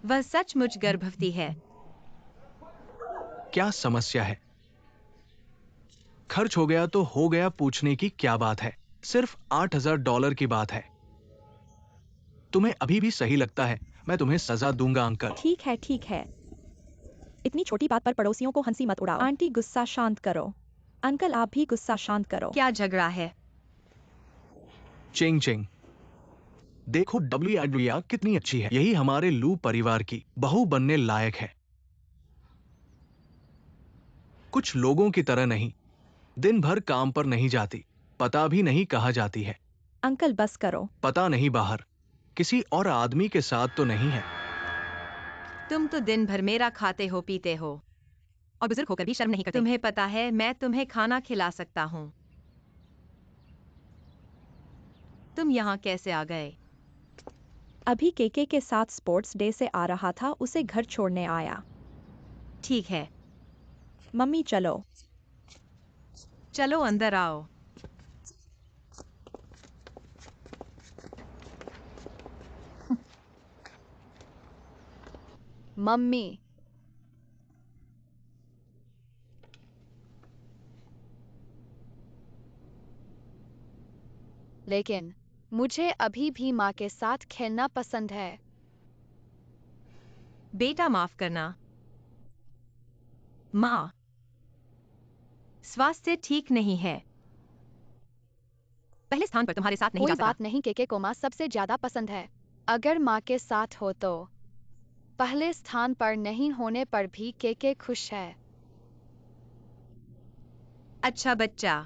Speaker 2: वह सचमुच गर्भवती है।
Speaker 4: क्या समस्या है? खर्च हो गया तो हो गया, पूछने की क्या बात है? सिर्फ $8,000 की बात है। तुम्हें अभी भी सही लगता है मैं तुम्हें सजा दूंगा अंकल?
Speaker 3: ठीक है ठीक है, इतनी छोटी बात पर पड़ोसियों को हंसी मत उड़ाओ। आंटी गुस्सा शांत करो। अंकल आप भी गुस्सा शांत करो।
Speaker 2: क्या झगड़ा है?
Speaker 4: चिंग चिंग। देखो डब्ल्यूआईडब्ल्यूआ कितनी अच्छी है। यही हमारे लू परिवार की बहू बनने लायक है। कुछ लोगों की तरह नहीं, दिन भर काम पर नहीं जाती, पता भी नहीं कहाँ जाती है।
Speaker 3: अंकल बस करो।
Speaker 4: पता नहीं बाहर किसी और आदमी के साथ तो नहीं है।
Speaker 2: तुम तो दिन भर मेरा खाते हो पीते हो और बुजुर्ग होकर भी शर्म नहीं करते। तुम्हें पता है मैं तुम्हें खाना खिला सकता हूँ। तुम यहाँ कैसे आ गए?
Speaker 3: अभी केके के साथ स्पोर्ट्स डे से आ रहा था, उसे घर छोड़ने आया।
Speaker 2: ठीक है,
Speaker 3: मम्मी चलो।
Speaker 2: चलो अंदर आओ।
Speaker 5: मम्मी, लेकिन मुझे अभी भी माँ के साथ खेलना पसंद है।
Speaker 2: बेटा माफ करना। माँ, स्वास्थ्य ठीक नहीं है। पहले स्थान पर तुम्हारे साथ नहीं
Speaker 5: कोई
Speaker 2: जा सकता।
Speaker 5: बात नहीं, केके को माँ सबसे ज्यादा पसंद है। अगर माँ के साथ हो तो पहले स्थान पर नहीं होने पर भी केके खुश है।
Speaker 2: अच्छा बच्चा,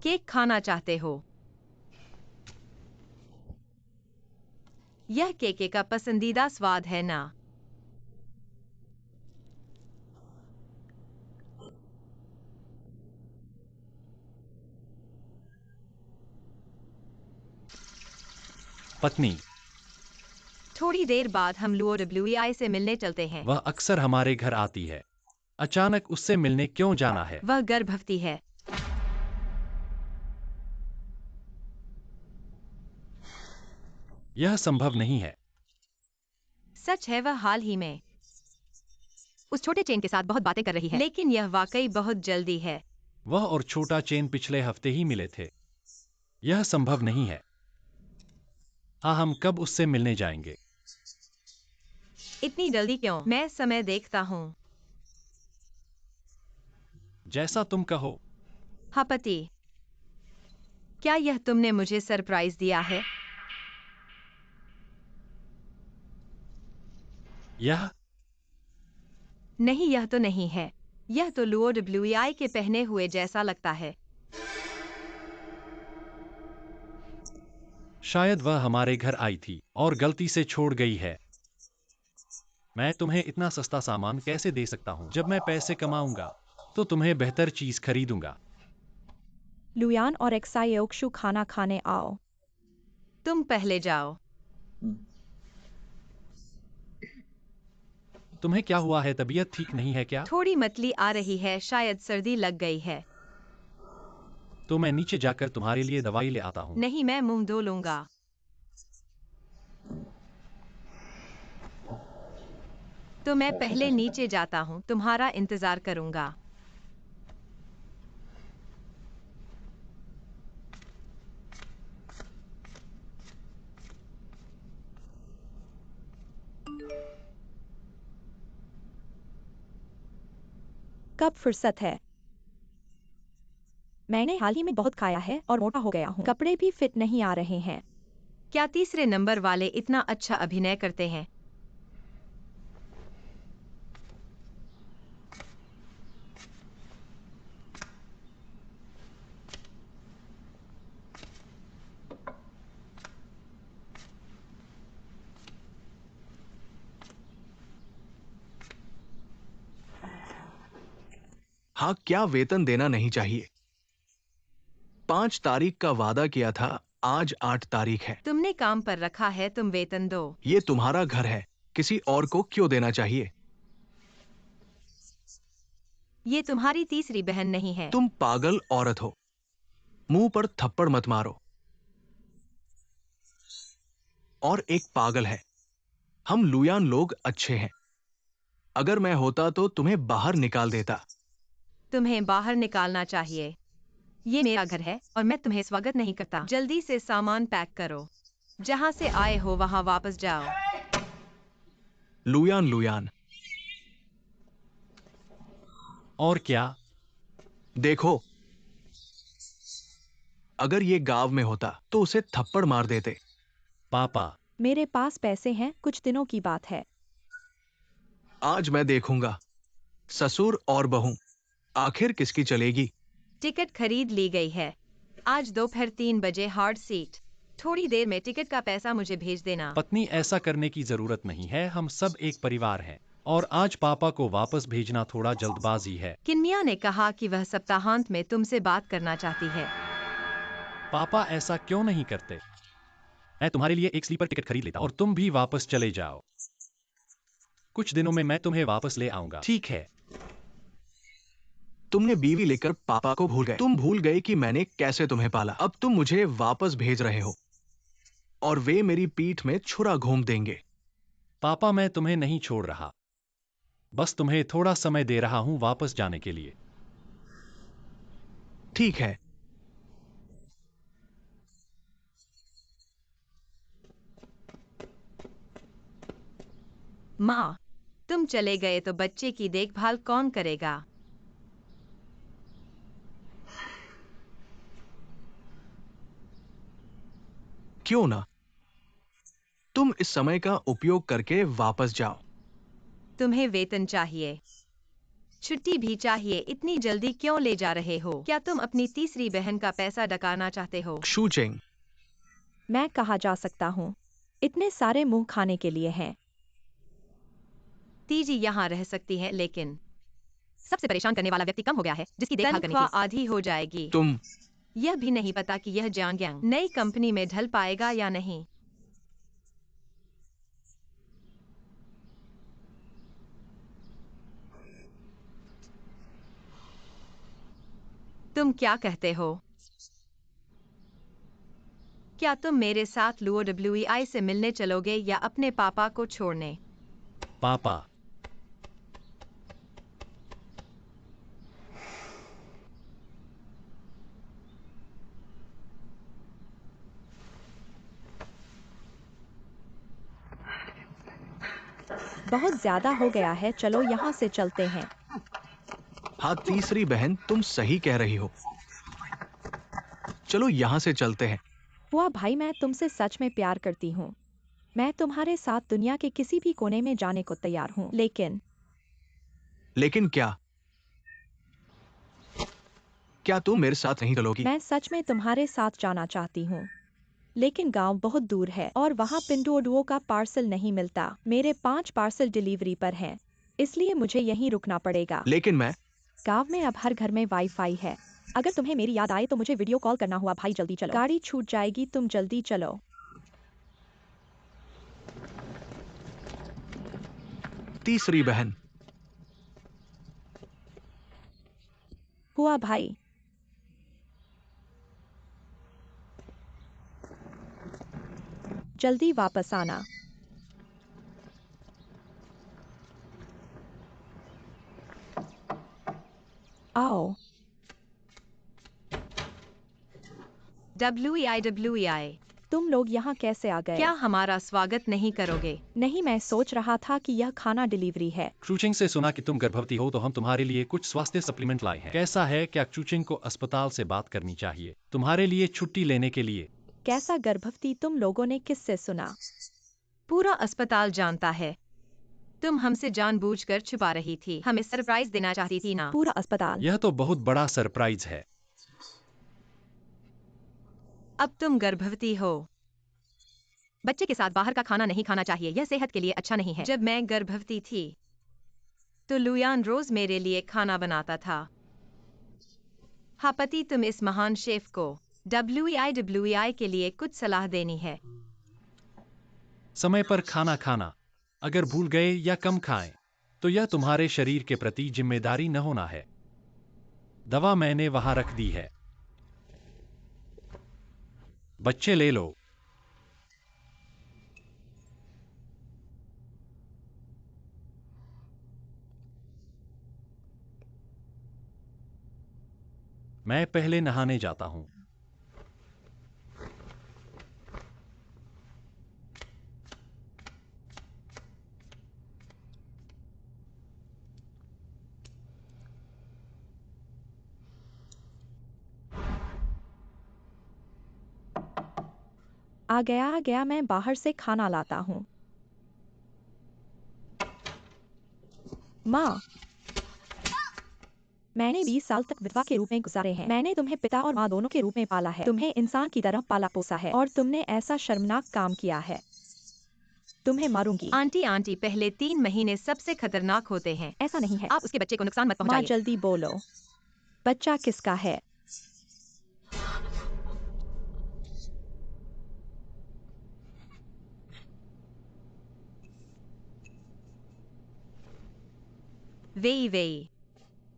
Speaker 2: केक खाना चाहते हो? यह केके का पसंदीदा स्वाद है ना?
Speaker 1: पत्नी,
Speaker 2: थोड़ी देर बाद हम LUOWEI से मिलने चलते हैं।
Speaker 1: वह अक्सर हमारे घर आती है। अचानक उससे मिलने क्यों जाना है?
Speaker 2: वह गर्भवती है।
Speaker 1: यह संभव नहीं है।
Speaker 2: सच है, वह हाल ही में उस छोटे चेन के साथ बहुत बातें कर रही है, लेकिन यह वाकई बहुत जल्दी है।
Speaker 1: वह और छोटा चेन पिछले हफ्ते ही मिले थे। यह संभव नहीं है। हाँ, हम कब उससे मिलने जाएंगे?
Speaker 2: इतनी जल्दी क्यों? मैं समय देखता हूँ।
Speaker 1: जैसा तुम कहो।
Speaker 2: हाँ पति, क्या यह तुमने मुझे सरप्राइज दिया है?
Speaker 1: यह
Speaker 2: नहीं, यह तो नहीं है। यह तो LUOWEI के पहने हुए जैसा लगता है।
Speaker 1: शायद वह हमारे घर आई थी और गलती से छोड़ गई है। मैं तुम्हें इतना सस्ता सामान कैसे दे सकता हूँ? जब मैं पैसे कमाऊंगा तो तुम्हें बेहतर चीज खरीदूंगा।
Speaker 3: लुयान और एक्सायोक्शु खाना खाने आओ।
Speaker 2: तुम पहले जाओ।
Speaker 1: तुम्हें क्या हुआ है? तबीयत ठीक नहीं है क्या?
Speaker 2: थोड़ी मतली आ रही है, शायद सर्दी लग गई है।
Speaker 1: तो मैं नीचे जाकर तुम्हारे लिए दवाई ले आता हूँ।
Speaker 2: नहीं, मैं मुंह धो लूंगा। तो मैं पहले नीचे जाता हूँ, तुम्हारा इंतजार करूंगा।
Speaker 3: कब फुर्सत है? मैंने हाल ही में बहुत खाया है और मोटा हो गया हूँ। कपड़े भी फिट नहीं आ रहे हैं।
Speaker 2: क्या तीसरे नंबर वाले इतना अच्छा अभिनय करते हैं?
Speaker 4: हाँ, क्या वेतन देना नहीं चाहिए? 5 तारीख का वादा किया था, आज 8 तारीख है।
Speaker 2: तुमने काम पर रखा है, तुम वेतन दो।
Speaker 4: ये तुम्हारा घर है, किसी और को क्यों देना चाहिए?
Speaker 2: ये तुम्हारी तीसरी बहन नहीं है।
Speaker 4: तुम पागल औरत हो। मुंह पर थप्पड़ मत मारो। और एक पागल है। हम लुयान लोग अच्छे हैं। अगर मैं होता तो तुम्हें बाहर निकाल देता।
Speaker 2: तुम्हें बाहर निकालना चाहिए। ये मेरा घर है और मैं तुम्हें स्वागत नहीं करता। जल्दी से सामान पैक करो। जहाँ से आए हो वहाँ वापस जाओ।
Speaker 4: लुयान लुयान।
Speaker 1: और क्या?
Speaker 4: देखो, अगर ये गांव में होता तो उसे थप्पड़ मार देते।
Speaker 1: पापा,
Speaker 3: मेरे पास पैसे हैं, कुछ दिनों की बात है।
Speaker 4: आज मैं देखूंगा, ससुर और बहू आखिर किसकी चलेगी।
Speaker 2: टिकट खरीद ली गई है। आज दोपहर 3 बजे हार्ड सीट। थोड़ी देर में टिकट का पैसा मुझे भेज देना।
Speaker 1: पत्नी, ऐसा करने की जरूरत नहीं है। हम सब एक परिवार हैं। और आज पापा को वापस भेजना थोड़ा जल्दबाजी है।
Speaker 2: किन्या ने कहा कि वह सप्ताहांत में तुमसे बात करना चाहती है।
Speaker 1: पापा, ऐसा क्यों नहीं करते? मैं तुम्हारे लिए एक स्लीपर टिकट खरीद लेता और तुम भी वापस चले जाओ। कुछ दिनों में मैं तुम्हें वापस ले आऊंगा, ठीक है?
Speaker 4: तुमने बीवी लेकर पापा को भूल गए। तुम भूल गए कि मैंने कैसे तुम्हें पाला। अब तुम मुझे वापस भेज रहे हो और वे मेरी पीठ में छुरा घोंप देंगे।
Speaker 1: पापा, मैं तुम्हें नहीं छोड़ रहा। बस तुम्हें थोड़ा समय दे रहा हूं वापस जाने के लिए।
Speaker 4: ठीक है।
Speaker 2: माँ, तुम चले गए तो बच्चे की देखभाल कौन करेगा?
Speaker 4: क्यों ना, तुम इस समय का उपयोग करके वापस जाओ।
Speaker 2: तुम्हें वेतन चाहिए, छुट्टी भी चाहिए। इतनी जल्दी क्यों ले जा रहे हो? क्या तुम अपनी तीसरी बहन का पैसा डकाना चाहते हो?
Speaker 4: शूचेंग,
Speaker 3: मैं कहाँ जा सकता हूँ? इतने सारे मुंह खाने के लिए हैं।
Speaker 2: तीजी यहाँ रह सकती है, लेकिन सबसे परेशान करने वाला व्यक्ति कम हो गया है, जिसकी देखभाल करनी थी। आधी हो जाएगी।
Speaker 4: तुम
Speaker 2: यह भी नहीं पता कि यह जांग्यांग नई कंपनी में ढल पाएगा या नहीं। तुम क्या कहते हो? क्या तुम मेरे साथ LUOWEI से मिलने चलोगे या अपने पापा को छोड़ने?
Speaker 1: पापा,
Speaker 3: बहुत ज्यादा हो गया है, चलो यहाँ से चलते हैं।
Speaker 4: हाँ, तीसरी बहन, तुम सही कह रही हो। चलो यहाँ से चलते हैं।
Speaker 3: हुआ भाई, मैं तुमसे सच में प्यार करती हूँ। मैं तुम्हारे साथ दुनिया के किसी भी कोने में जाने को तैयार हूँ,
Speaker 4: लेकिन क्या तुम मेरे साथ नहीं चलोगी?
Speaker 3: मैं सच में तुम्हारे साथ जाना चाहती हूँ, लेकिन गांव बहुत दूर है और वहाँ पिंडुओ का पार्सल नहीं मिलता। मेरे 5 पार्सल डिलीवरी पर हैं, इसलिए मुझे यहीं रुकना पड़ेगा।
Speaker 4: लेकिन मैं
Speaker 3: गांव में अब हर घर में वाईफाई है। अगर तुम्हें मेरी याद आए तो मुझे वीडियो कॉल करना। हुआ भाई, जल्दी चलो, गाड़ी छूट जाएगी, तुम जल्दी चलो।
Speaker 4: तीसरी बहन,
Speaker 3: हुआ भाई, जल्दी वापस आना। आओ।
Speaker 2: WEI,
Speaker 3: तुम लोग यहाँ कैसे आ गए?
Speaker 2: क्या हमारा स्वागत नहीं करोगे?
Speaker 3: नहीं, मैं सोच रहा था कि यह खाना डिलीवरी है।
Speaker 1: चूचिंग से सुना कि तुम गर्भवती हो, तो हम तुम्हारे लिए कुछ स्वास्थ्य सप्लीमेंट लाए हैं। कैसा है? क्या चूचिंग को अस्पताल से बात करनी चाहिए तुम्हारे लिए छुट्टी लेने के लिए?
Speaker 3: कैसा गर्भवती? तुम लोगों ने किससे सुना?
Speaker 2: पूरा अस्पताल जानता है। तुम हमसे जानबूझकर छुपा रही थी। हमें सरप्राइज देना चाहती थी ना?
Speaker 3: पूरा अस्पताल?
Speaker 1: यह तो बहुत बड़ा सरप्राइज है।
Speaker 2: अब तुम गर्भवती हो। बच्चे के साथ बाहर का खाना नहीं खाना चाहिए, यह सेहत के लिए अच्छा नहीं है। जब मैं गर्भवती थी तो लुयान रोज मेरे लिए खाना बनाता था। हाँ पति, तुम इस महान शेफ को WEI के लिए कुछ सलाह देनी है।
Speaker 1: समय पर खाना खाना। अगर भूल गए या कम खाएं, तो यह तुम्हारे शरीर के प्रति जिम्मेदारी न होना है। दवा मैंने वहां रख दी है। बच्चे ले लो। मैं पहले नहाने जाता हूं।
Speaker 3: आ गया, मैं बाहर से खाना लाता हूँ। माँ, मैंने 20 साल तक विधवा के रूप में गुजारे हैं। मैंने तुम्हें पिता और माँ दोनों के रूप में पाला है, तुम्हें इंसान की तरह पाला पोसा है, और तुमने ऐसा शर्मनाक काम किया है। तुम्हें मारूंगी।
Speaker 2: आंटी, पहले 3 महीने सबसे खतरनाक होते हैं।
Speaker 3: ऐसा नहीं है।
Speaker 2: आप उसके बच्चे को नुकसान मत
Speaker 3: माँ,
Speaker 2: पहुंचाइए।
Speaker 3: जल्दी बोलो, बच्चा किसका है?
Speaker 2: वेई,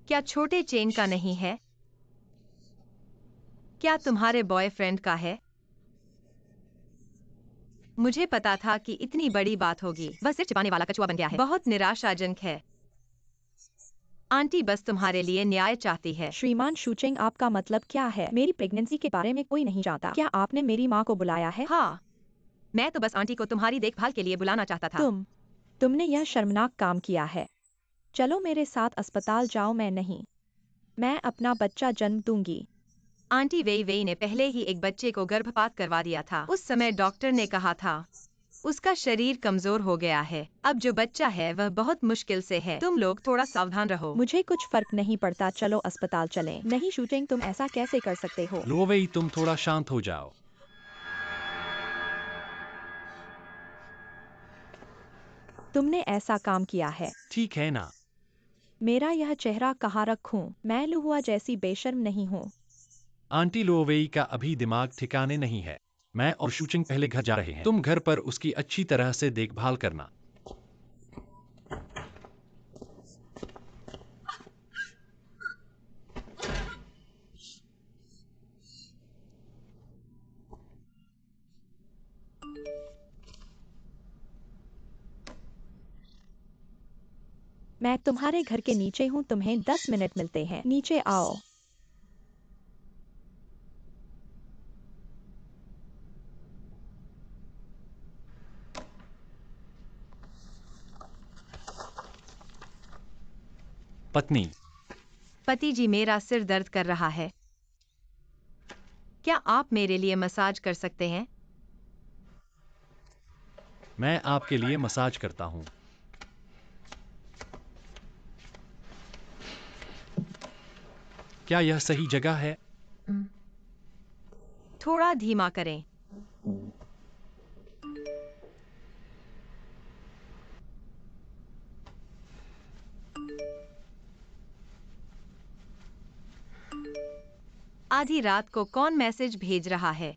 Speaker 2: क्या छोटे चेन का नहीं है? क्या तुम्हारे बॉयफ्रेंड का है? मुझे पता था कि इतनी बड़ी बात होगी। वह सिर छिपाने वाला कछुआ बन गया है। बहुत निराशाजनक है। आंटी बस तुम्हारे लिए न्याय चाहती है।
Speaker 3: श्रीमान शूचिंग, आपका मतलब क्या है? मेरी प्रेगनेंसी के बारे में कोई नहीं जानता। क्या आपने मेरी माँ को बुलाया है?
Speaker 2: हाँ, मैं तो बस आंटी को तुम्हारी देखभाल के लिए बुलाना चाहता था।
Speaker 3: तुमने यह शर्मनाक काम किया है। चलो मेरे साथ अस्पताल जाओ। मैं अपना बच्चा जन्म दूंगी।
Speaker 2: आंटी वेई ने पहले ही एक बच्चे को गर्भपात करवा दिया था। उस समय डॉक्टर ने कहा था उसका शरीर कमजोर हो गया है। अब जो बच्चा है वह बहुत मुश्किल से है। तुम लोग थोड़ा सावधान रहो।
Speaker 3: मुझे कुछ फर्क नहीं पड़ता, चलो अस्पताल चलें। नहीं शूटिंग, तुम ऐसा कैसे कर सकते हो?
Speaker 1: लोवेई, तुम थोड़ा शांत हो जाओ।
Speaker 3: तुमने ऐसा काम किया है।
Speaker 1: ठीक है ना?
Speaker 3: मेरा यह चेहरा कहाँ रखूं? मैं लुहुआ जैसी बेशर्म नहीं हूँ।
Speaker 1: आंटी लोवेई का अभी दिमाग ठिकाने नहीं है। मैं और शूचिंग पहले घर जा रहे हैं। तुम घर पर उसकी अच्छी तरह से देखभाल करना।
Speaker 3: मैं तुम्हारे घर के नीचे हूँ, तुम्हें 10 मिनट मिलते हैं। नीचे आओ।
Speaker 1: पत्नी,
Speaker 2: पति जी, मेरा सिर दर्द कर रहा है। क्या आप मेरे लिए मसाज कर सकते हैं?
Speaker 1: मैं आपके लिए मसाज करता हूँ। क्या यह सही जगह है?
Speaker 2: थोड़ा धीमा करें। आधी रात को कौन मैसेज भेज रहा है?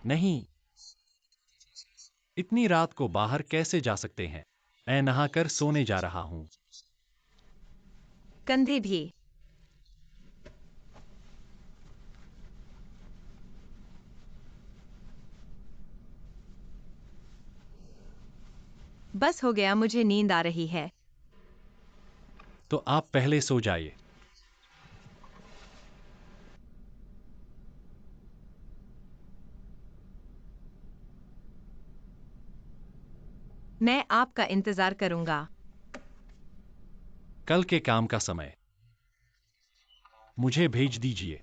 Speaker 1: नहीं, इतनी रात को बाहर कैसे जा सकते हैं? मैं नहाकर सोने जा रहा हूँ।
Speaker 2: कंधे भी। बस हो गया, मुझे नींद आ रही है।
Speaker 1: तो आप पहले सो जाइए।
Speaker 2: मैं आपका इंतजार करूंगा।
Speaker 1: कल के काम का समय मुझे भेज दीजिए।